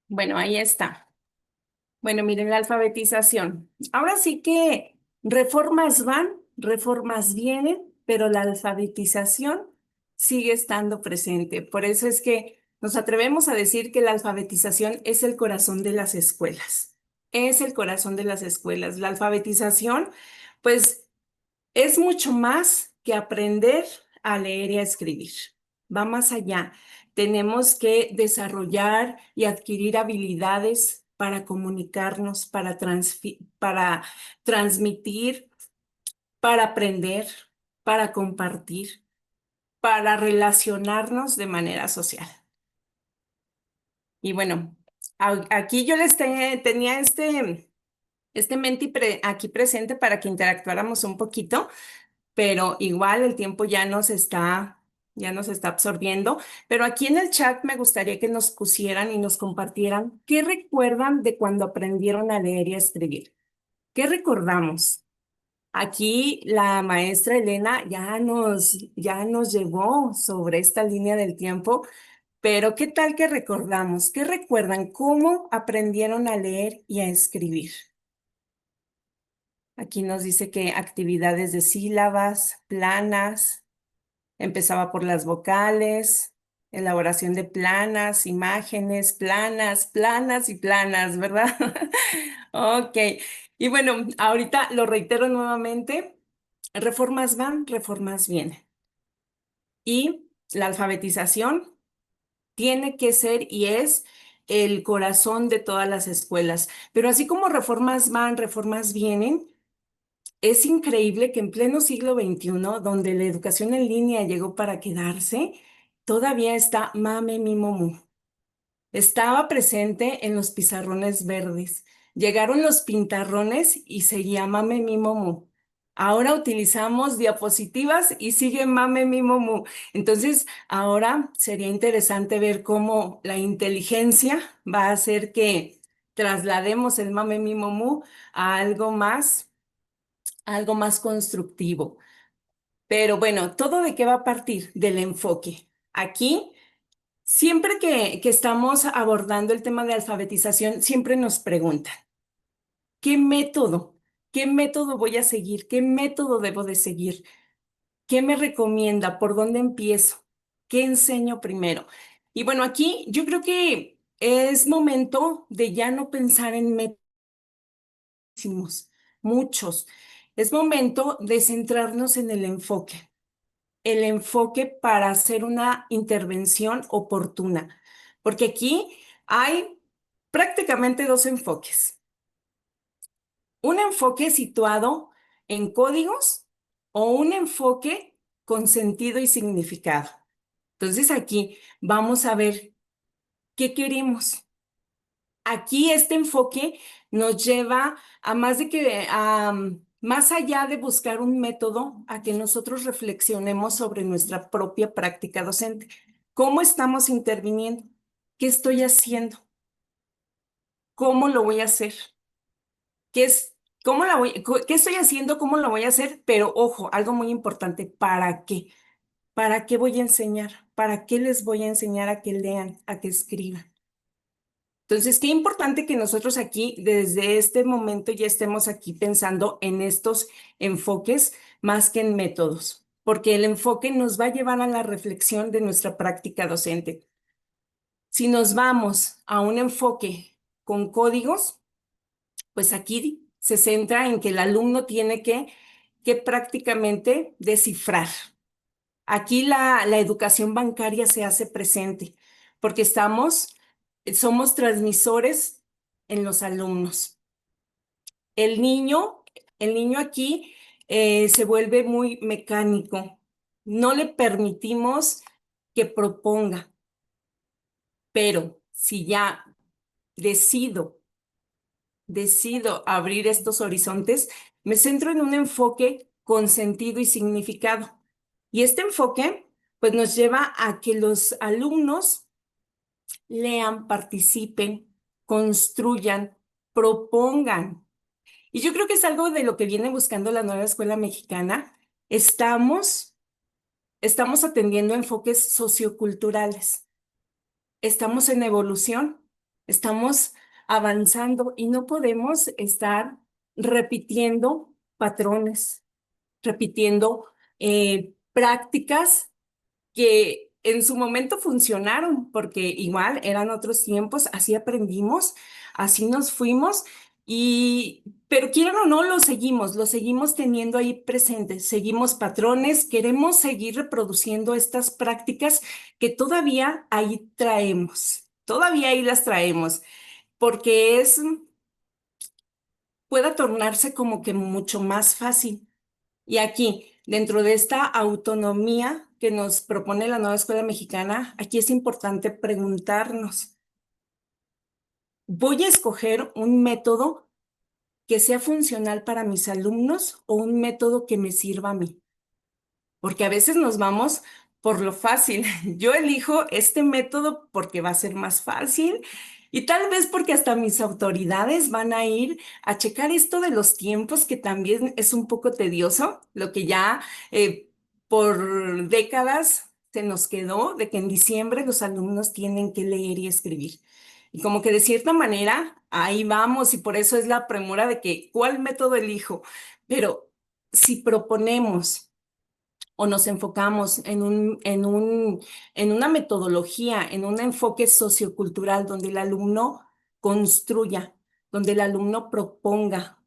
Bueno, ahí está. Bueno, miren, la alfabetización. Ahora sí que reformas van, reformas vienen, pero la alfabetización sigue estando presente. Por eso es que nos atrevemos a decir que la alfabetización es el corazón de las escuelas. Es el corazón de las escuelas. La alfabetización, pues es mucho más que aprender a leer y a escribir. Va más allá. Tenemos que desarrollar y adquirir habilidades para comunicarnos, para transmitir, para aprender, para compartir, para relacionarnos de manera social. Y bueno, aquí yo tenía este menti aquí presente para que interactuáramos un poquito, pero igual el tiempo ya nos está absorbiendo. Pero aquí en el chat me gustaría que nos pusieran y nos compartieran qué recuerdan de cuando aprendieron a leer y a escribir. ¿Qué recordamos? Aquí la maestra Elena ya nos llevó sobre esta línea del tiempo, pero ¿qué tal que recordamos? ¿Qué recuerdan? ¿Cómo aprendieron a leer y a escribir? Aquí nos dice que actividades de sílabas, planas. Empezaba por las vocales, elaboración de planas, imágenes, planas, planas y planas, ¿verdad? Ok. Y bueno, ahorita lo reitero nuevamente, reformas van, reformas vienen. Y la alfabetización tiene que ser y es el corazón de todas las escuelas. Pero así como reformas van, reformas vienen, es increíble que en pleno siglo XXI, donde la educación en línea llegó para quedarse, todavía está Mame Mi Momu. Estaba presente en los pizarrones verdes, Llegaron los pintarrones y seguía Mame Mi Momu. Ahora utilizamos diapositivas y sigue Mame Mi Momu. Entonces, ahora sería interesante ver cómo la inteligencia va a hacer que traslademos el Mame Mi Momu a algo más constructivo. Pero bueno, ¿todo de qué va a partir? Del enfoque. Aquí, siempre que estamos abordando el tema de alfabetización, siempre nos preguntan, ¿qué método? ¿Qué método voy a seguir? ¿Qué método debo de seguir? ¿Qué me recomienda? ¿Por dónde empiezo? ¿Qué enseño primero? Y bueno, aquí yo creo que es momento de ya no pensar en métodos, muchos. Es momento de centrarnos en el enfoque para hacer una intervención oportuna, porque aquí hay prácticamente dos enfoques. Un enfoque situado en códigos o un enfoque con sentido y significado. Entonces aquí vamos a ver qué queremos. Aquí este enfoque nos lleva a más de que más allá de buscar un método, a que nosotros reflexionemos sobre nuestra propia práctica docente. ¿Cómo estamos interviniendo? ¿Qué estoy haciendo? ¿Cómo lo voy a hacer? ¿Qué es, qué estoy haciendo? ¿Cómo lo voy a hacer? Pero ojo, algo muy importante, ¿para qué? ¿Para qué voy a enseñar? ¿Para qué les voy a enseñar a que lean, a que escriban? Entonces, qué importante que nosotros aquí, desde este momento, ya estemos aquí pensando en estos enfoques más que en métodos, porque el enfoque nos va a llevar a la reflexión de nuestra práctica docente. Si nos vamos a un enfoque con códigos, pues aquí se centra en que el alumno tiene que prácticamente descifrar. Aquí la educación bancaria se hace presente porque somos transmisores en los alumnos. El niño, el niño aquí se vuelve muy mecánico. No le permitimos que proponga, pero si ya decido abrir estos horizontes, me centro en un enfoque con sentido y significado. Y este enfoque, pues nos lleva a que los alumnos lean, participen, construyan, propongan. Y yo creo que es algo de lo que viene buscando la nueva escuela mexicana. Estamos, estamos atendiendo enfoques socioculturales. Estamos en evolución, estamos avanzando y no podemos estar repitiendo patrones, repitiendo prácticas que en su momento funcionaron, porque igual eran otros tiempos, así aprendimos, así nos fuimos, pero quieran o no, lo seguimos teniendo ahí presentes, seguimos patrones, queremos seguir reproduciendo estas prácticas que todavía ahí las traemos, porque pueda tornarse como que mucho más fácil. Y aquí, dentro de esta autonomía que nos propone la nueva escuela mexicana, aquí es importante preguntarnos, ¿voy a escoger un método que sea funcional para mis alumnos o un método que me sirva a mí? Porque a veces nos vamos por lo fácil. Yo elijo este método porque va a ser más fácil y tal vez porque hasta mis autoridades van a ir a checar esto de los tiempos, que también es un poco tedioso, lo que ya por décadas se nos quedó de que en diciembre los alumnos tienen que leer y escribir. Y como que de cierta manera ahí vamos y por eso es la premura de que ¿cuál método elijo? Pero si proponemos o nos enfocamos en una metodología, en un enfoque sociocultural donde el alumno construya, donde el alumno proponga,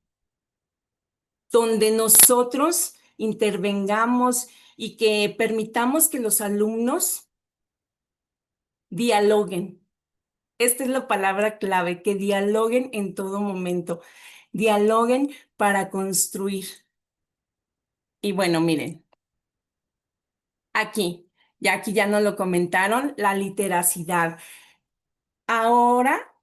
donde nosotros intervengamos y que permitamos que los alumnos dialoguen. Esta es la palabra clave, que dialoguen en todo momento, dialoguen para construir. Y bueno, miren. Aquí ya nos lo comentaron, la literacidad. Ahora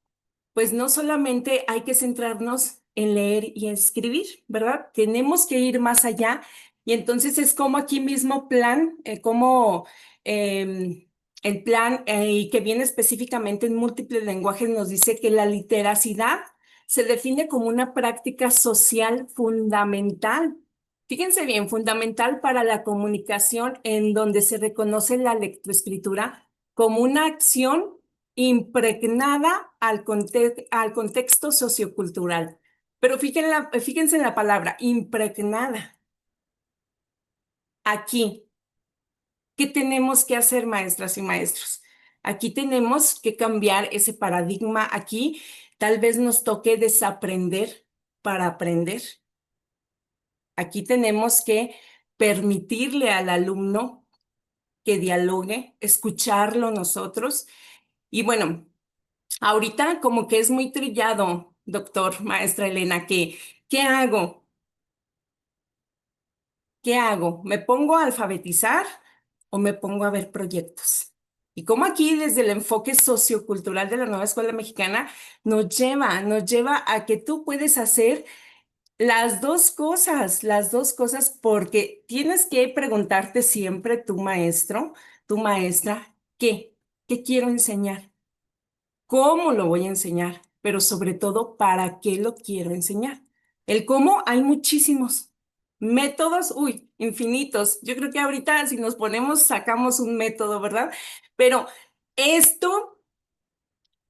pues no solamente hay que centrarnos en leer y escribir, ¿verdad? Tenemos que ir más allá y entonces es como aquí mismo plan, como em, el plan y que viene específicamente en múltiples lenguajes nos dice que la literacidad se define como una práctica social fundamental. Fíjense bien, fundamental para la comunicación en donde se reconoce la lectoescritura como una acción impregnada al contexto sociocultural. Pero fíjense en la palabra, impregnada. Aquí, ¿qué tenemos que hacer, maestras y maestros? Aquí tenemos que cambiar ese paradigma. Aquí tal vez nos toque desaprender para aprender. Aquí tenemos que permitirle al alumno que dialogue, escucharlo nosotros. Y bueno, ahorita como que es muy trillado, doctor, maestra Elena, que ¿qué hago? ¿Qué hago? ¿Me pongo a alfabetizar o me pongo a ver proyectos? Y como aquí desde el enfoque sociocultural de la nueva escuela mexicana nos lleva a que tú puedes hacer las dos cosas, porque tienes que preguntarte siempre tu maestro, tu maestra, ¿qué quiero enseñar? ¿Cómo lo voy a enseñar? Pero sobre todo, ¿para qué lo quiero enseñar? El cómo hay muchísimos métodos, uy, infinitos. Yo creo que ahorita si nos ponemos, sacamos un método, ¿verdad? Pero esto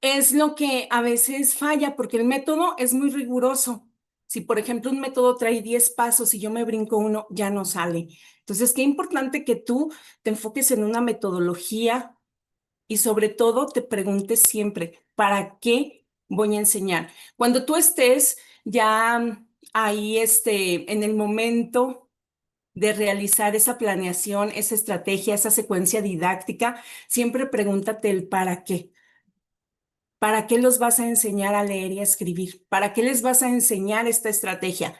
es lo que a veces falla, porque el método es muy riguroso. Si, por ejemplo, un método trae 10 pasos y yo me brinco uno, ya no sale. Entonces, qué importante que tú te enfoques en una metodología y sobre todo te preguntes siempre, ¿para qué voy a enseñar? Cuando tú estés ya ahí en el momento de realizar esa planeación, esa estrategia, esa secuencia didáctica, siempre pregúntate el para qué. ¿Para qué los vas a enseñar a leer y a escribir? ¿Para qué les vas a enseñar esta estrategia?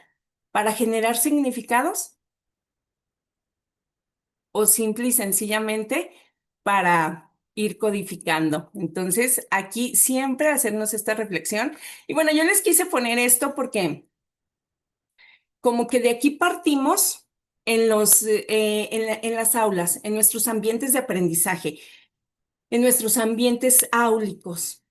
¿Para generar significados? ¿O simple y sencillamente para ir codificando? Entonces, aquí siempre hacernos esta reflexión. Y bueno, yo les quise poner esto porque como que de aquí partimos en las aulas, en nuestros ambientes de aprendizaje, en nuestros ambientes áulicos.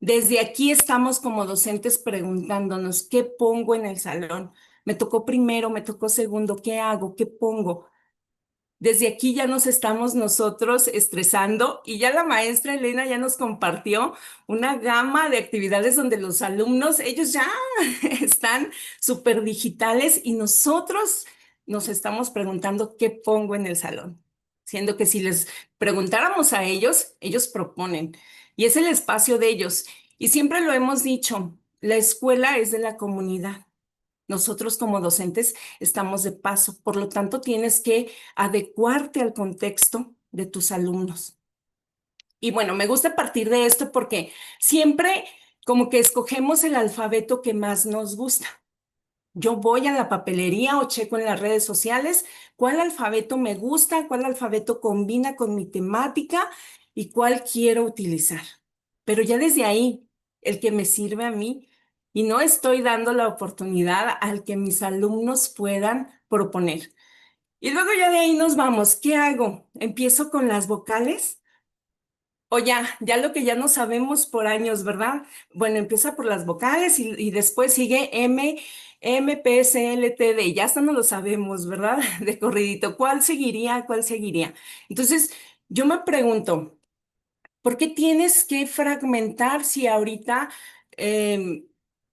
Desde aquí estamos como docentes preguntándonos, ¿qué pongo en el salón? ¿Me tocó primero, me tocó segundo? ¿Qué hago? ¿Qué pongo? Desde aquí ya nos estamos nosotros estresando y ya la maestra Elena ya nos compartió una gama de actividades donde los alumnos, ellos ya están súper digitales y nosotros nos estamos preguntando qué pongo en el salón. Siendo que si les preguntáramos a ellos, ellos proponen y es el espacio de ellos. Y siempre lo hemos dicho, la escuela es de la comunidad. Nosotros como docentes estamos de paso, por lo tanto tienes que adecuarte al contexto de tus alumnos. Y bueno, me gusta partir de esto porque siempre como que escogemos el alfabeto que más nos gusta. Yo voy a la papelería o checo en las redes sociales cuál alfabeto me gusta, cuál alfabeto combina con mi temática y cuál quiero utilizar. Pero ya desde ahí, el que me sirve a mí, y no estoy dando la oportunidad al que mis alumnos puedan proponer. Y luego ya de ahí nos vamos. ¿Qué hago? ¿Empiezo con las vocales? O ya lo que ya no sabemos por años, ¿verdad? Bueno, empieza por las vocales y después sigue M, P, S, L, T, D. Ya hasta no lo sabemos, ¿verdad? De corridito. ¿Cuál seguiría? ¿Cuál seguiría? Entonces, yo me pregunto, ¿por qué tienes que fragmentar si ahorita, em,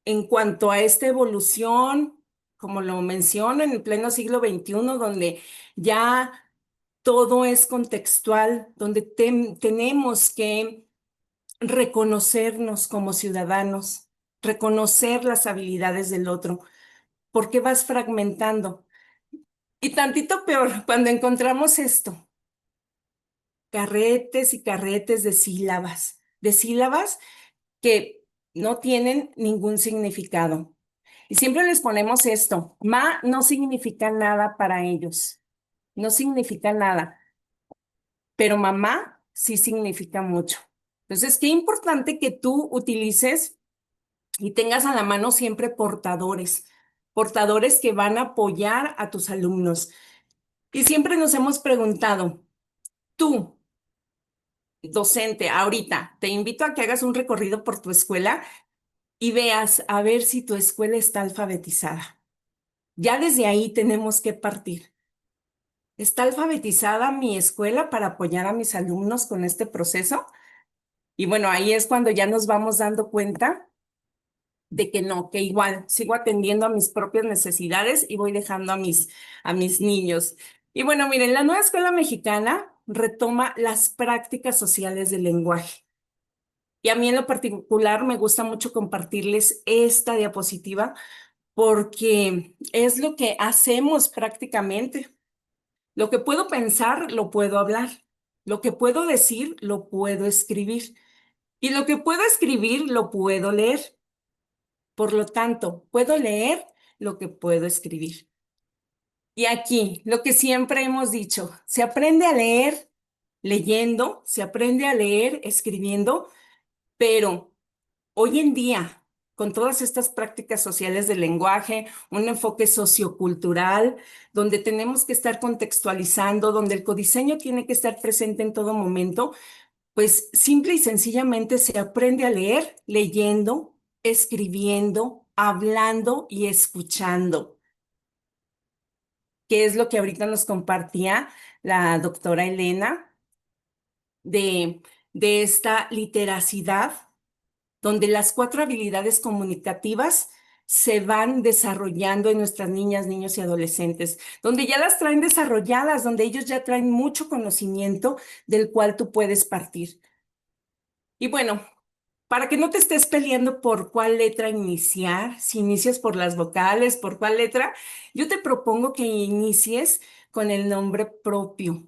en cuanto a esta evolución, como lo menciono, en el pleno siglo XXI, donde ya todo es contextual, donde tenemos que reconocernos como ciudadanos, reconocer las habilidades del otro? ¿Por qué vas fragmentando? Y tantito peor, cuando encontramos esto, carretes y carretes de sílabas que no tienen ningún significado. Y siempre les ponemos esto, ma no significa nada para ellos, no significa nada, pero mamá sí significa mucho. Entonces, qué importante que tú utilices y tengas a la mano siempre portadores que van a apoyar a tus alumnos. Y siempre nos hemos preguntado, tú, docente, ahorita, te invito a que hagas un recorrido por tu escuela y veas a ver si tu escuela está alfabetizada. Ya desde ahí tenemos que partir. ¿Está alfabetizada mi escuela para apoyar a mis alumnos con este proceso? Y bueno, ahí es cuando ya nos vamos dando cuenta de que no, que igual sigo atendiendo a mis propias necesidades y voy dejando a mis niños. Y bueno, miren, la nueva escuela mexicana retoma las prácticas sociales del lenguaje. Y a mí en lo particular me gusta mucho compartirles esta diapositiva porque es lo que hacemos prácticamente. Lo que puedo pensar, lo puedo hablar. Lo que puedo decir, lo puedo escribir. Y lo que puedo escribir, lo puedo leer. Por lo tanto, puedo leer lo que puedo escribir. Y aquí, lo que siempre hemos dicho, se aprende a leer leyendo, se aprende a leer escribiendo, pero hoy en día, con todas estas prácticas sociales del lenguaje, un enfoque sociocultural, donde tenemos que estar contextualizando, donde el codiseño tiene que estar presente en todo momento, pues simple y sencillamente se aprende a leer leyendo, escribiendo, hablando y escuchando, que es lo que ahorita nos compartía la doctora Elena de, de esta literacidad, donde las 4 habilidades comunicativas se van desarrollando en nuestras niñas, niños y adolescentes, donde ya las traen desarrolladas, donde ellos ya traen mucho conocimiento del cual tú puedes partir. Y bueno, para que no te estés peleando por cuál letra iniciar, si inicias por las vocales, por cuál letra, yo te propongo que inicies con el nombre propio.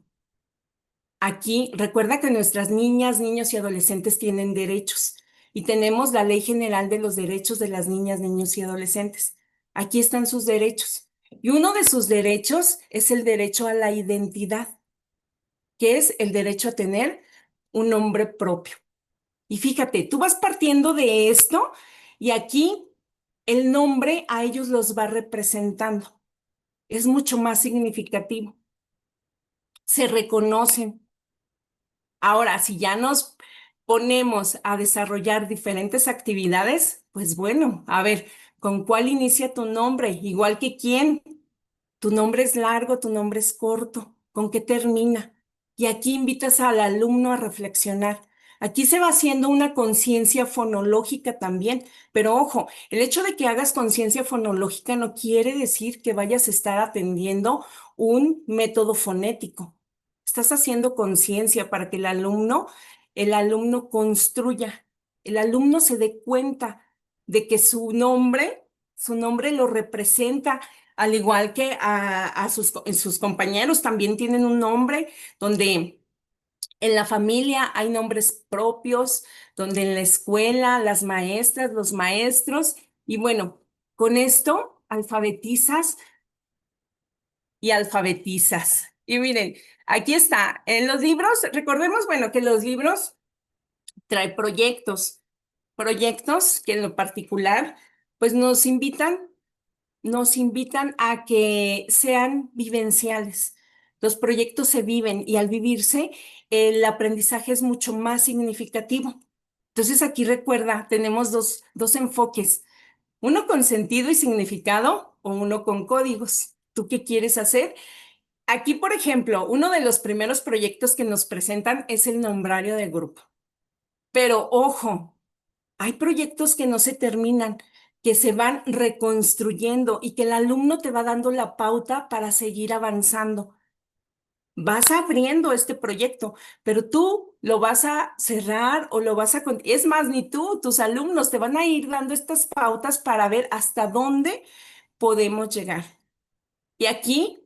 Aquí, recuerda que nuestras niñas, niños y adolescentes tienen derechos y tenemos la Ley General de los Derechos de las Niñas, Niños y Adolescentes. Aquí están sus derechos. Y uno de sus derechos es el derecho a la identidad, que es el derecho a tener un nombre propio. Y fíjate, tú vas partiendo de esto y aquí el nombre a ellos los va representando. Es mucho más significativo. Se reconocen. Ahora, si ya nos ponemos a desarrollar diferentes actividades, pues bueno, a ver, ¿con cuál inicia tu nombre? Igual que quién. Tu nombre es largo, tu nombre es corto. ¿Con qué termina? Y aquí invitas al alumno a reflexionar. Aquí se va haciendo una conciencia fonológica también, pero ojo, el hecho de que hagas conciencia fonológica no quiere decir que vayas a estar atendiendo un método fonético. Estás haciendo conciencia para que el alumno construya, el alumno se dé cuenta de que su nombre lo representa, al igual que sus compañeros también tienen un nombre, donde en la familia hay nombres propios, donde en la escuela las maestras, los maestros, y bueno, con esto alfabetizas y alfabetizas. Y miren, aquí está, en los libros, recordemos, bueno, que los libros traen proyectos que en lo particular, pues nos invitan a que sean vivenciales. Los proyectos se viven y al vivirse, el aprendizaje es mucho más significativo. Entonces aquí recuerda, tenemos dos enfoques, uno con sentido y significado o uno con códigos. ¿Tú qué quieres hacer? Aquí, por ejemplo, uno de los primeros proyectos que nos presentan es el nombrario del grupo. Pero ojo, hay proyectos que no se terminan, que se van reconstruyendo y que el alumno te va dando la pauta para seguir avanzando. Vas abriendo este proyecto, pero tú lo vas a cerrar o lo vas a... Es más, ni tú, tus alumnos te van a ir dando estas pautas para ver hasta dónde podemos llegar. Y aquí,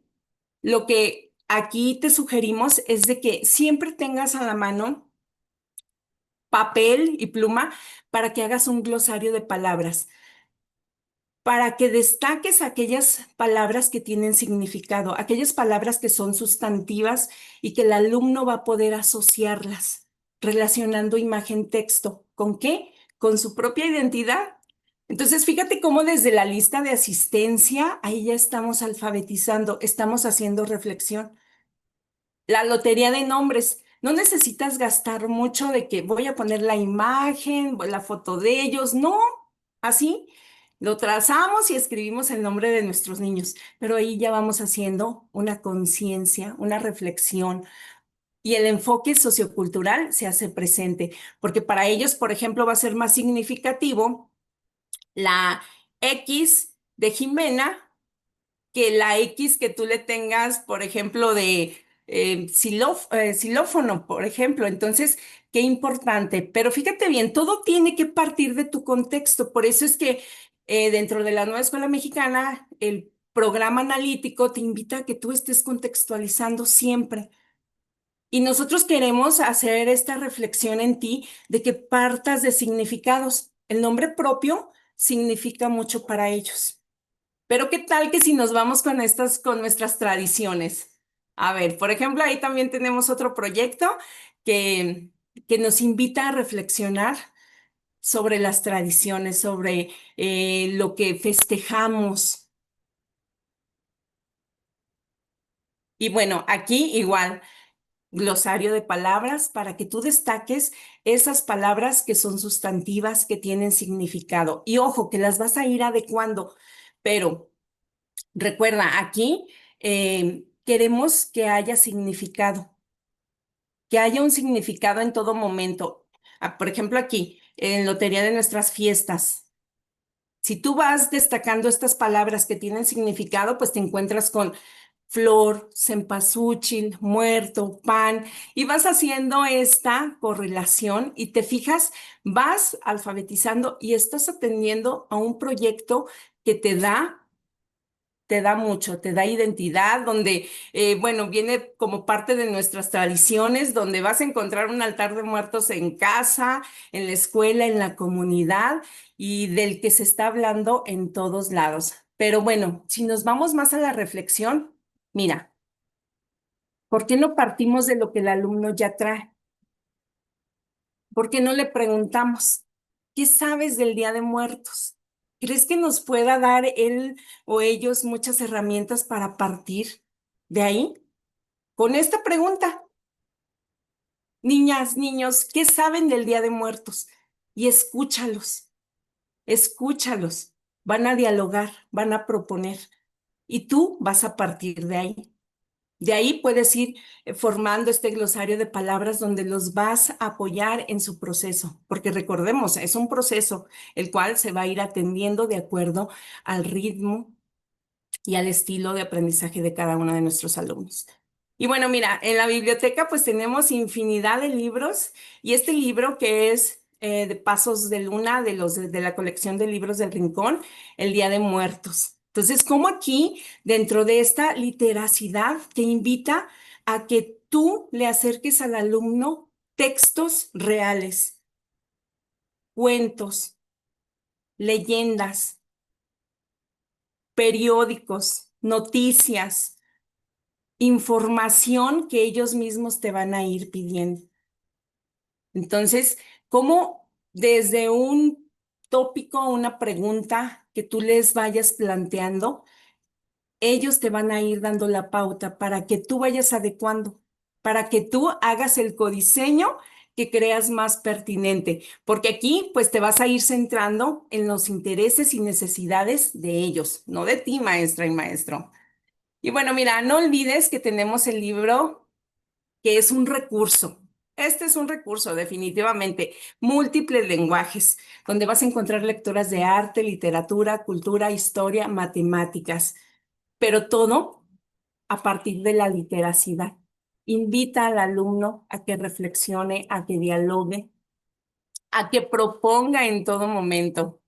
lo que aquí te sugerimos es de que siempre tengas a la mano papel y pluma para que hagas un glosario de palabras, para que destaques aquellas palabras que tienen significado, aquellas palabras que son sustantivas y que el alumno va a poder asociarlas. relacionando imagen-texto. ¿Con qué? Con su propia identidad. Entonces, fíjate cómo desde la lista de asistencia, ahí ya estamos alfabetizando, estamos haciendo reflexión. La lotería de nombres. No necesitas gastar mucho de que voy a poner la imagen, la foto de ellos. No, así lo trazamos y escribimos el nombre de nuestros niños. Pero ahí ya vamos haciendo una conciencia, una reflexión. Y el enfoque sociocultural se hace presente, porque para ellos, por ejemplo, va a ser más significativo la X de Jimena que la X que tú le tengas, por ejemplo, de xilófono, por ejemplo. Entonces, qué importante. Pero fíjate bien, todo tiene que partir de tu contexto. Por eso es que dentro de la nueva escuela mexicana, el programa analítico te invita a que tú estés contextualizando siempre. Y nosotros queremos hacer esta reflexión en ti de que partas de significados. El nombre propio significa mucho para ellos. Pero ¿qué tal que si nos vamos con con nuestras tradiciones? A ver, por ejemplo, ahí también tenemos otro proyecto que, que nos invita a reflexionar sobre las tradiciones, sobre lo que festejamos. Y bueno, aquí igual, glosario de palabras para que tú destaques esas palabras que son sustantivas, que tienen significado. Y ojo, que las vas a ir adecuando, pero recuerda, aquí queremos que haya significado, que haya un significado en todo momento. Ah, por ejemplo, aquí, en Lotería de nuestras fiestas, si tú vas destacando estas palabras que tienen significado, pues te encuentras con flor, cempasúchil, muerto, pan, y vas haciendo esta correlación y te fijas, vas alfabetizando y estás atendiendo a un proyecto que te da mucho, te da identidad, donde, bueno, viene como parte de nuestras tradiciones, donde vas a encontrar un altar de muertos en casa, en la escuela, en la comunidad y del que se está hablando en todos lados. Pero bueno, si nos vamos más a la reflexión, mira, ¿por qué no partimos de lo que el alumno ya trae? ¿Por qué no le preguntamos, ¿qué sabes del Día de Muertos? ¿Crees que nos pueda dar él o ellos muchas herramientas para partir de ahí? Con esta pregunta, niñas, niños, ¿qué saben del Día de Muertos? Y escúchalos, escúchalos. Van a dialogar, van a proponer y tú vas a partir de ahí. De ahí puedes ir formando este glosario de palabras donde los vas a apoyar en su proceso, porque recordemos, es un proceso el cual se va a ir atendiendo de acuerdo al ritmo y al estilo de aprendizaje de cada uno de nuestros alumnos. Y bueno, mira, en la biblioteca pues tenemos infinidad de libros y este libro que es de Pasos de Luna de la colección de libros del Rincón, El Día de Muertos. Entonces, como aquí, dentro de esta literacidad, te invita a que tú le acerques al alumno textos reales, cuentos, leyendas, periódicos, noticias, información que ellos mismos te van a ir pidiendo. Entonces, ¿cómo desde un tópico, una pregunta que tú les vayas planteando, ellos te van a ir dando la pauta para que tú vayas adecuando, para que tú hagas el codiseño que creas más pertinente, porque aquí pues te vas a ir centrando en los intereses y necesidades de ellos, no de ti, maestra y maestro. Y bueno, mira, no olvides que tenemos el libro que es un recurso. Este es un recurso, definitivamente, múltiples lenguajes, donde vas a encontrar lecturas de arte, literatura, cultura, historia, matemáticas, pero todo a partir de la literacidad. Invita al alumno a que reflexione, a que dialogue, a que proponga en todo momento.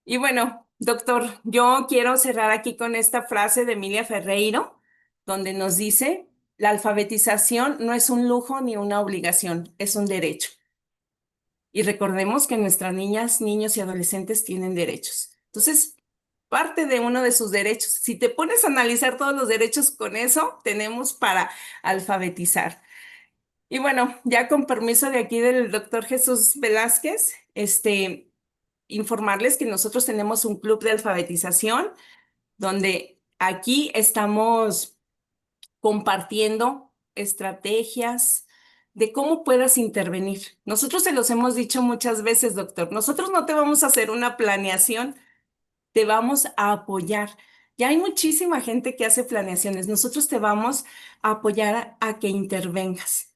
Y bueno, doctor, yo quiero cerrar aquí con esta frase de Emilia Ferreiro, donde nos dice, la alfabetización no es un lujo ni una obligación, es un derecho. Y recordemos que nuestras niñas, niños y adolescentes tienen derechos. Entonces, parte de uno de sus derechos, si te pones a analizar todos los derechos con eso, tenemos para alfabetizar. Y bueno, ya con permiso de aquí del doctor Jesús Velázquez, informarles que nosotros tenemos un club de alfabetización donde aquí estamos compartiendo estrategias de cómo puedas intervenir. Nosotros se los hemos dicho muchas veces, doctor. Nosotros no te vamos a hacer una planeación, te vamos a apoyar. Ya hay muchísima gente que hace planeaciones. Nosotros te vamos a apoyar a que intervengas,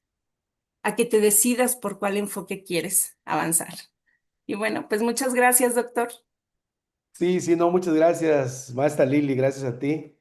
a que te decidas por cuál enfoque quieres avanzar. Y bueno, pues muchas gracias, doctor. Sí, sí, no, muchas gracias, maestra Lili, gracias a ti.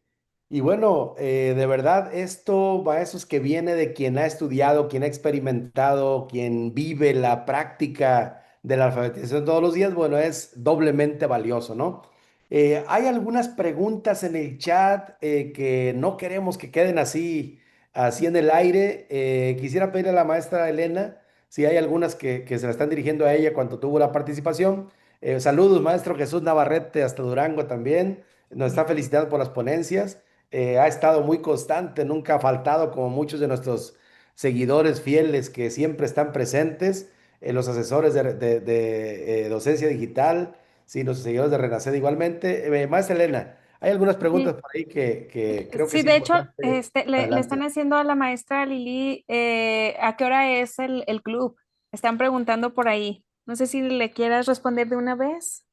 Y bueno, de verdad, esto, maestros, que viene de quien ha estudiado, quien ha experimentado, quien vive la práctica de la alfabetización todos los días, bueno, es doblemente valioso, ¿no? Hay algunas preguntas en el chat que no queremos que queden así, así en el aire. Quisiera pedirle a la maestra Elena si hay algunas que se la están dirigiendo a ella cuando tuvo la participación. Saludos, maestro Jesús Navarrete, hasta Durango también. Nos está felicitando por las ponencias. Ha estado muy constante, nunca ha faltado, como muchos de nuestros seguidores fieles que siempre están presentes, los asesores de docencia digital, sí, los seguidores de Renacer igualmente. Maestra Elena, hay algunas preguntas Sí, por ahí que creo que sí, es de hecho, importante. le están Adelante. haciendo a la maestra Lili, ¿a qué hora es el club? Están preguntando por ahí. No sé si le quieras responder de una vez.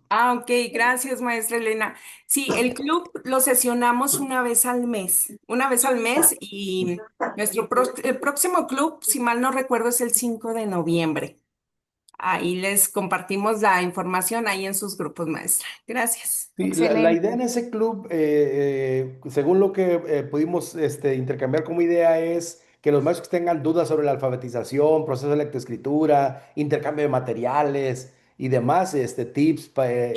Ah, ok, gracias, maestra Elena. Sí, el club lo sesionamos una vez al mes y el próximo club, si mal no recuerdo, es el 5 de noviembre. Ahí les compartimos la información ahí en sus grupos, maestra. Gracias. Sí, la idea en Excelente. ese club, según lo que pudimos intercambiar como idea, es que los maestros que tengan dudas sobre la alfabetización, proceso de lectoescritura, intercambio de materiales y demás, tips,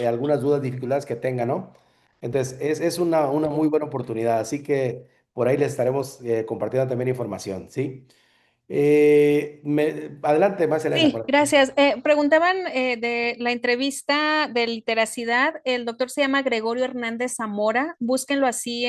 algunas dudas, dificultades que tengan, ¿no? Entonces, es una muy buena oportunidad, así que por ahí les estaremos compartiendo también información, ¿sí? Adelante, más Elena. Sí, gracias. Preguntaban de la entrevista de literacidad. El doctor se llama Gregorio Hernández Zamora. Búsquenlo así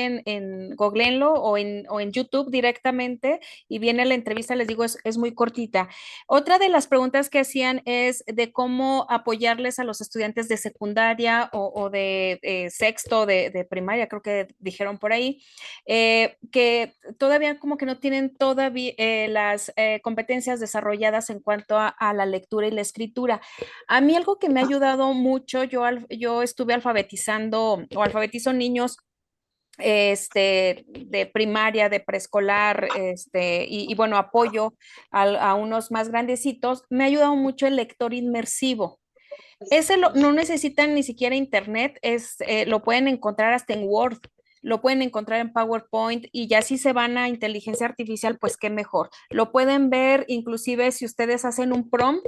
googleenlo o en YouTube directamente y viene la entrevista. Les digo, es muy cortita. Otra de las preguntas que hacían es de cómo apoyarles a los estudiantes de secundaria o de sexto de primaria, creo que dijeron por ahí, que todavía como que no tienen todavía las competencias desarrolladas en cuanto a la lectura y la escritura. A mí algo que me ha ayudado mucho, yo estuve alfabetizando o alfabetizo niños de primaria, de preescolar, y bueno, apoyo a unos más grandecitos, me ha ayudado mucho el lector inmersivo. No necesitan ni siquiera internet, lo pueden encontrar hasta en Word, lo pueden encontrar en PowerPoint y ya si se van a inteligencia artificial, pues qué mejor. Lo pueden ver inclusive si ustedes hacen un prompt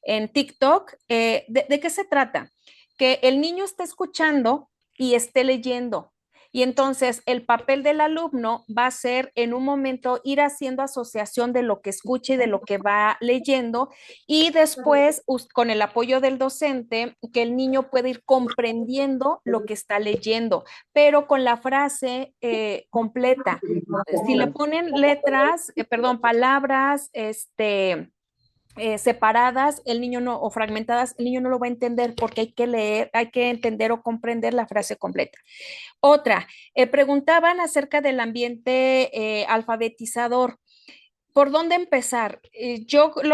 en TikTok. ¿De qué se trata? Que el niño esté escuchando y esté leyendo. Y entonces el papel del alumno va a ser en un momento ir haciendo asociación de lo que escucha y de lo que va leyendo y después, con el apoyo del docente, que el niño puede ir comprendiendo lo que está leyendo, pero con la frase completa. Si le ponen letras, perdón, palabras, separadas, el niño no, o fragmentadas, el niño no lo va a entender porque hay que leer, hay que entender o comprender la frase completa. Otra, preguntaban acerca del ambiente alfabetizador. ¿Por dónde empezar? Yo con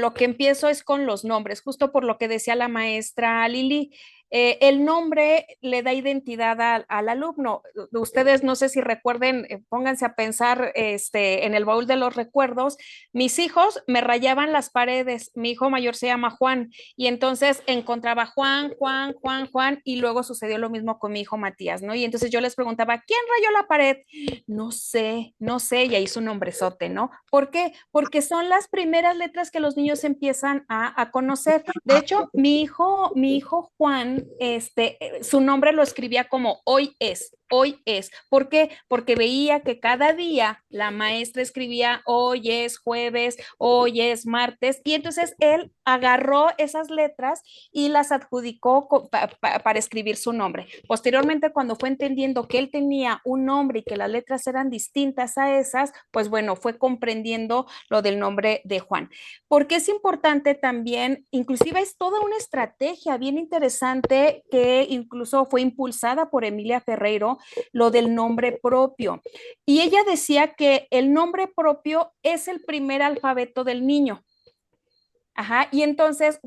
lo que empiezo es con los nombres, justo por lo que decía la maestra Lili. El nombre le da identidad al alumno. Ustedes no sé si recuerden, pónganse a pensar en el baúl de los recuerdos. Mis hijos me rayaban las paredes. Mi hijo mayor se llama Juan y entonces encontraba Juan, Juan, Juan, Juan y luego sucedió lo mismo con mi hijo Matías, ¿no? Y entonces yo les preguntaba, ¿quién rayó la pared? No sé, no sé, y ahí su nombrezote, ¿no? ¿Por qué? Porque son las primeras letras que los niños empiezan a conocer. De hecho, mi hijo Juan, su nombre lo escribía como hoy es. ¿Por qué? Porque veía que cada día la maestra escribía hoy es jueves, hoy es martes, y entonces él agarró esas letras y las adjudicó para escribir su nombre. Posteriormente, cuando fue entendiendo que él tenía un nombre y que las letras eran distintas a esas, pues bueno, fue comprendiendo lo del nombre de Juan. Porque es importante también, inclusive es toda una estrategia bien interesante que incluso fue impulsada por Emilia Ferreiro, lo del nombre propio. Y ella decía que el nombre propio es el primer alfabeto del niño. Ajá, y entonces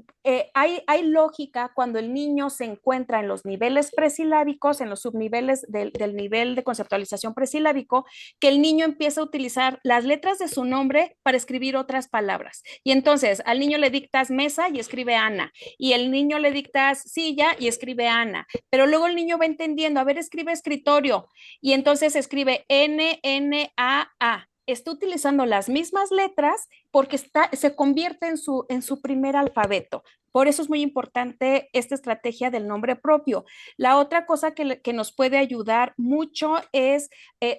hay lógica cuando el niño se encuentra en los niveles presilábicos, en los subniveles del nivel de conceptualización presilábico, que el niño empieza a utilizar las letras de su nombre para escribir otras palabras. Y entonces al niño le dictas mesa y escribe Ana, y el niño le dictas silla y escribe Ana, pero luego el niño va entendiendo, a ver, escribe escritorio, y entonces escribe N-N-A-A. Está utilizando las mismas letras porque se convierte en su primer alfabeto. Por eso es muy importante esta estrategia del nombre propio. La otra cosa que nos puede ayudar mucho es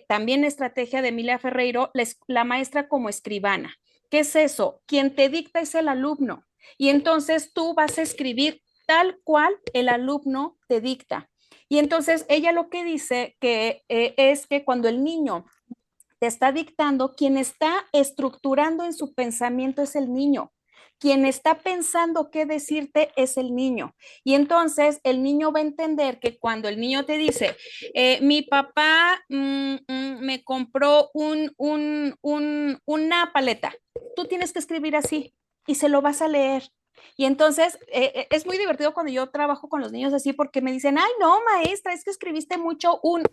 también estrategia de Emilia Ferreiro, la maestra como escribana. ¿Qué es eso? Quien te dicta es el alumno. Y entonces tú vas a escribir tal cual el alumno te dicta. Y entonces ella lo que dice que es que cuando el niño te está dictando, quien está estructurando en su pensamiento es el niño. Quien está pensando qué decirte es el niño. Y entonces el niño va a entender que cuando el niño te dice, mi papá me compró una paleta, tú tienes que escribir así y se lo vas a leer. Y entonces es muy divertido cuando yo trabajo con los niños así porque me dicen, ay, no, maestra, es que escribiste mucho un.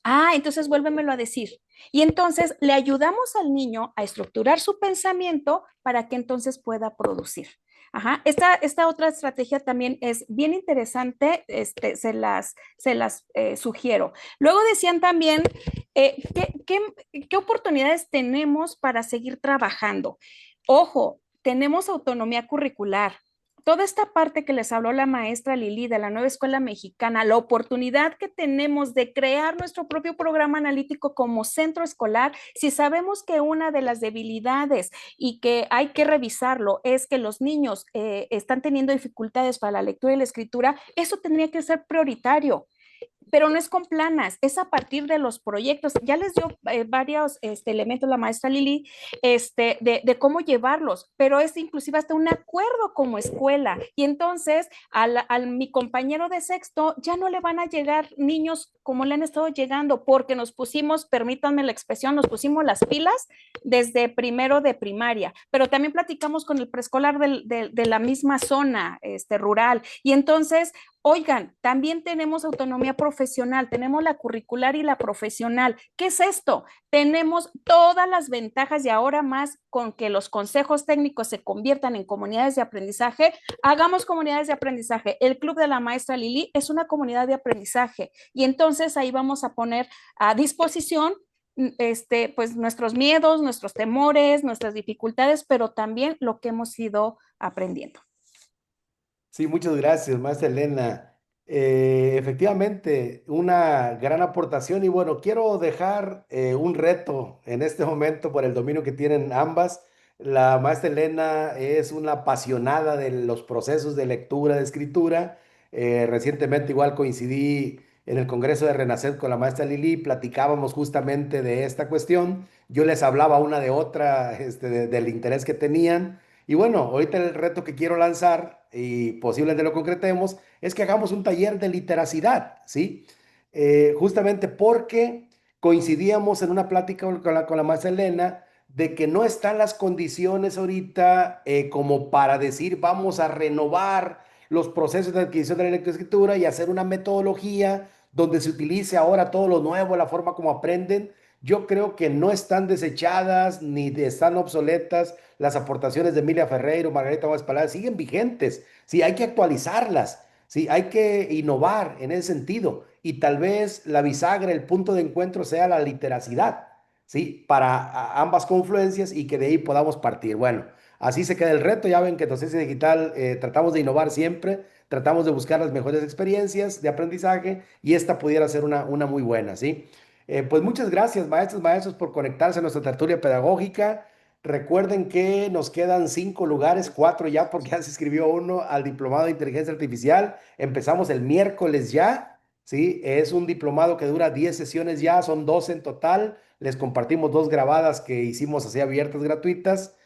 Ah, entonces vuélvemelo a decir. Y entonces le ayudamos al niño a estructurar su pensamiento para que entonces pueda producir. Ajá. Esta otra estrategia también es bien interesante, se las sugiero. Luego decían también, ¿qué oportunidades tenemos para seguir trabajando? Ojo, tenemos autonomía curricular. Toda esta parte que les habló la maestra Lili de la nueva escuela mexicana, la oportunidad que tenemos de crear nuestro propio programa analítico como centro escolar, si sabemos que una de las debilidades y que hay que revisarlo es que los niños están teniendo dificultades para la lectura y la escritura, eso tendría que ser prioritario, pero no es con planas, es a partir de los proyectos. Ya les dio varios elementos la maestra Lili de cómo llevarlos, pero es inclusive hasta un acuerdo como escuela. Y entonces mi compañero de sexto ya no le van a llegar niños como le han estado llegando, porque nos pusimos, permítanme la expresión, nos pusimos las pilas desde primero de primaria, pero también platicamos con el preescolar de la misma zona rural. Y entonces oigan, también tenemos autonomía profesional, tenemos la curricular y la profesional. ¿Qué es esto? Tenemos todas las ventajas y ahora más con que los consejos técnicos se conviertan en comunidades de aprendizaje, hagamos comunidades de aprendizaje. El Club de la Maestra Lili es una comunidad de aprendizaje y entonces ahí vamos a poner a disposición pues nuestros miedos, nuestros temores, nuestras dificultades, pero también lo que hemos ido aprendiendo. Sí, muchas gracias, maestra Elena. Efectivamente, una gran aportación y bueno, quiero dejar un reto en este momento por el dominio que tienen ambas. La maestra Elena es una apasionada de los procesos de lectura, de escritura. Recientemente igual coincidí en el Congreso de Renacer con la maestra Lili, platicábamos justamente de esta cuestión. Yo les hablaba una de otra, del interés que tenían. Y bueno, ahorita el reto que quiero lanzar y posiblemente lo concretemos es que hagamos un taller de literacidad, ¿sí? Justamente porque coincidíamos en una plática con la maestra Elena de que no están las condiciones ahorita como para decir vamos a renovar los procesos de adquisición de la lectoescritura y hacer una metodología donde se utilice ahora todo lo nuevo, la forma como aprenden. Yo creo que no están desechadas ni están obsoletas las aportaciones de Emilia Ferreiro, Margarita Gómez Palacio, siguen vigentes. Sí, hay que actualizarlas. Sí, hay que innovar en ese sentido. Y tal vez la bisagra, el punto de encuentro sea la literacidad, ¿sí? Para ambas confluencias y que de ahí podamos partir. Bueno, así se queda el reto. Ya ven que en Docencia Digital tratamos de innovar siempre, tratamos de buscar las mejores experiencias de aprendizaje y esta pudiera ser una muy buena, ¿sí? Pues muchas gracias, maestros, por conectarse a nuestra tertulia pedagógica. Recuerden que nos quedan 5 lugares, 4 ya, porque ya se inscribió uno al diplomado de inteligencia artificial. Empezamos el miércoles ya, ¿sí? Es un diplomado que dura 10 sesiones ya, son 12 en total. Les compartimos 2 grabadas que hicimos así abiertas, gratuitas,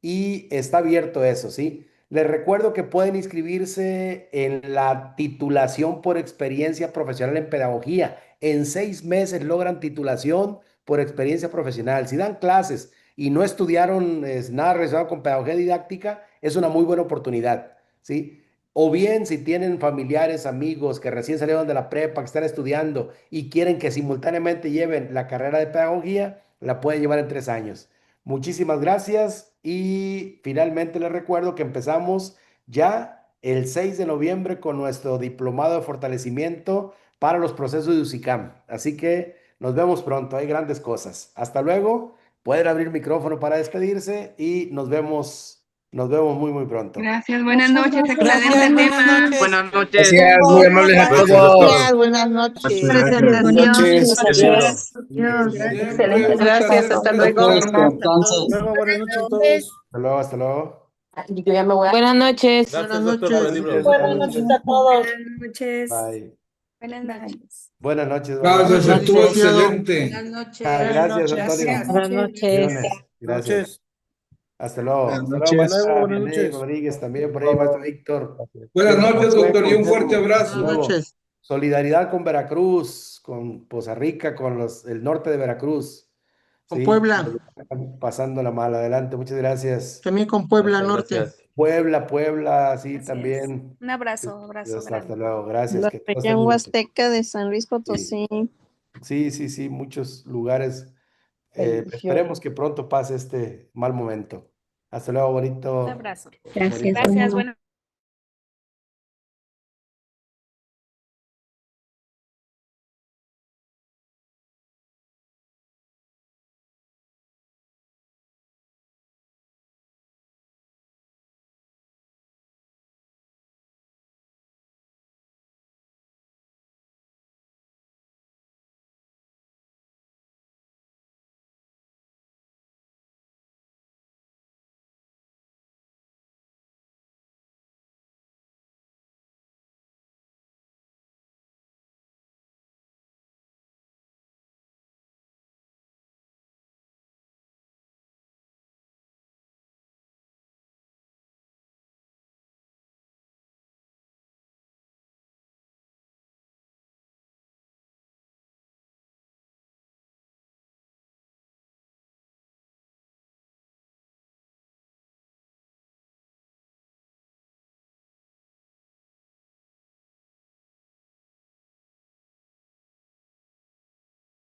y está abierto eso, ¿sí? Les recuerdo que pueden inscribirse en la titulación por experiencia profesional en pedagogía. En 6 meses logran titulación por experiencia profesional. Si dan clases y no estudiaron nada relacionado con pedagogía didáctica, es una muy buena oportunidad, ¿sí? O bien si tienen familiares, amigos que recién salieron de la prepa, que están estudiando y quieren que simultáneamente lleven la carrera de pedagogía, la pueden llevar en 3 años. Muchísimas gracias y finalmente les recuerdo que empezamos ya el 6 de noviembre con nuestro diplomado de fortalecimiento para los procesos de USICAM. Así que nos vemos pronto, hay grandes cosas. Hasta luego, pueden abrir micrófono para despedirse y nos vemos muy, muy pronto. Gracias, buenas noches, Gracias, excelente buenas tema. noches. Buenas noches. Gracias, muy amables a Gracias, todos. Gracias, buenas noches. Buenas noches. Adiós. Excelente. Gracias, hasta luego. Luego, buenas noches a todos. Hasta luego, hasta luego. Buenas noches. Buenas noches. Buenas noches a todos. Buenas noches. Bye. Buenas noches. Buenas noches. Gracias, estuvo excelente. Buenas noches. Gracias, Antonio. Buenas noches. Gracias. Hasta luego. Buenas Hasta noches. luego, maestra Buenas Vianey noches. Rodríguez, también por ahí, maestro Víctor. Buenas noches, doctor, y un fuerte abrazo. Luego, solidaridad con Veracruz, con Poza Rica, con el norte de Veracruz. Con Sí, Puebla. pasándola mal. Adelante, muchas gracias. También con Puebla Norte. Puebla, sí, Así también. Un abrazo Hasta grande. luego, gracias. La que todo esté región muy bien. huasteca de San Luis Potosí. Sí, muchos lugares. Bendiciones. Esperemos que pronto pase este mal momento. Hasta luego, bonito. Un abrazo. Gracias. Gracias, buenas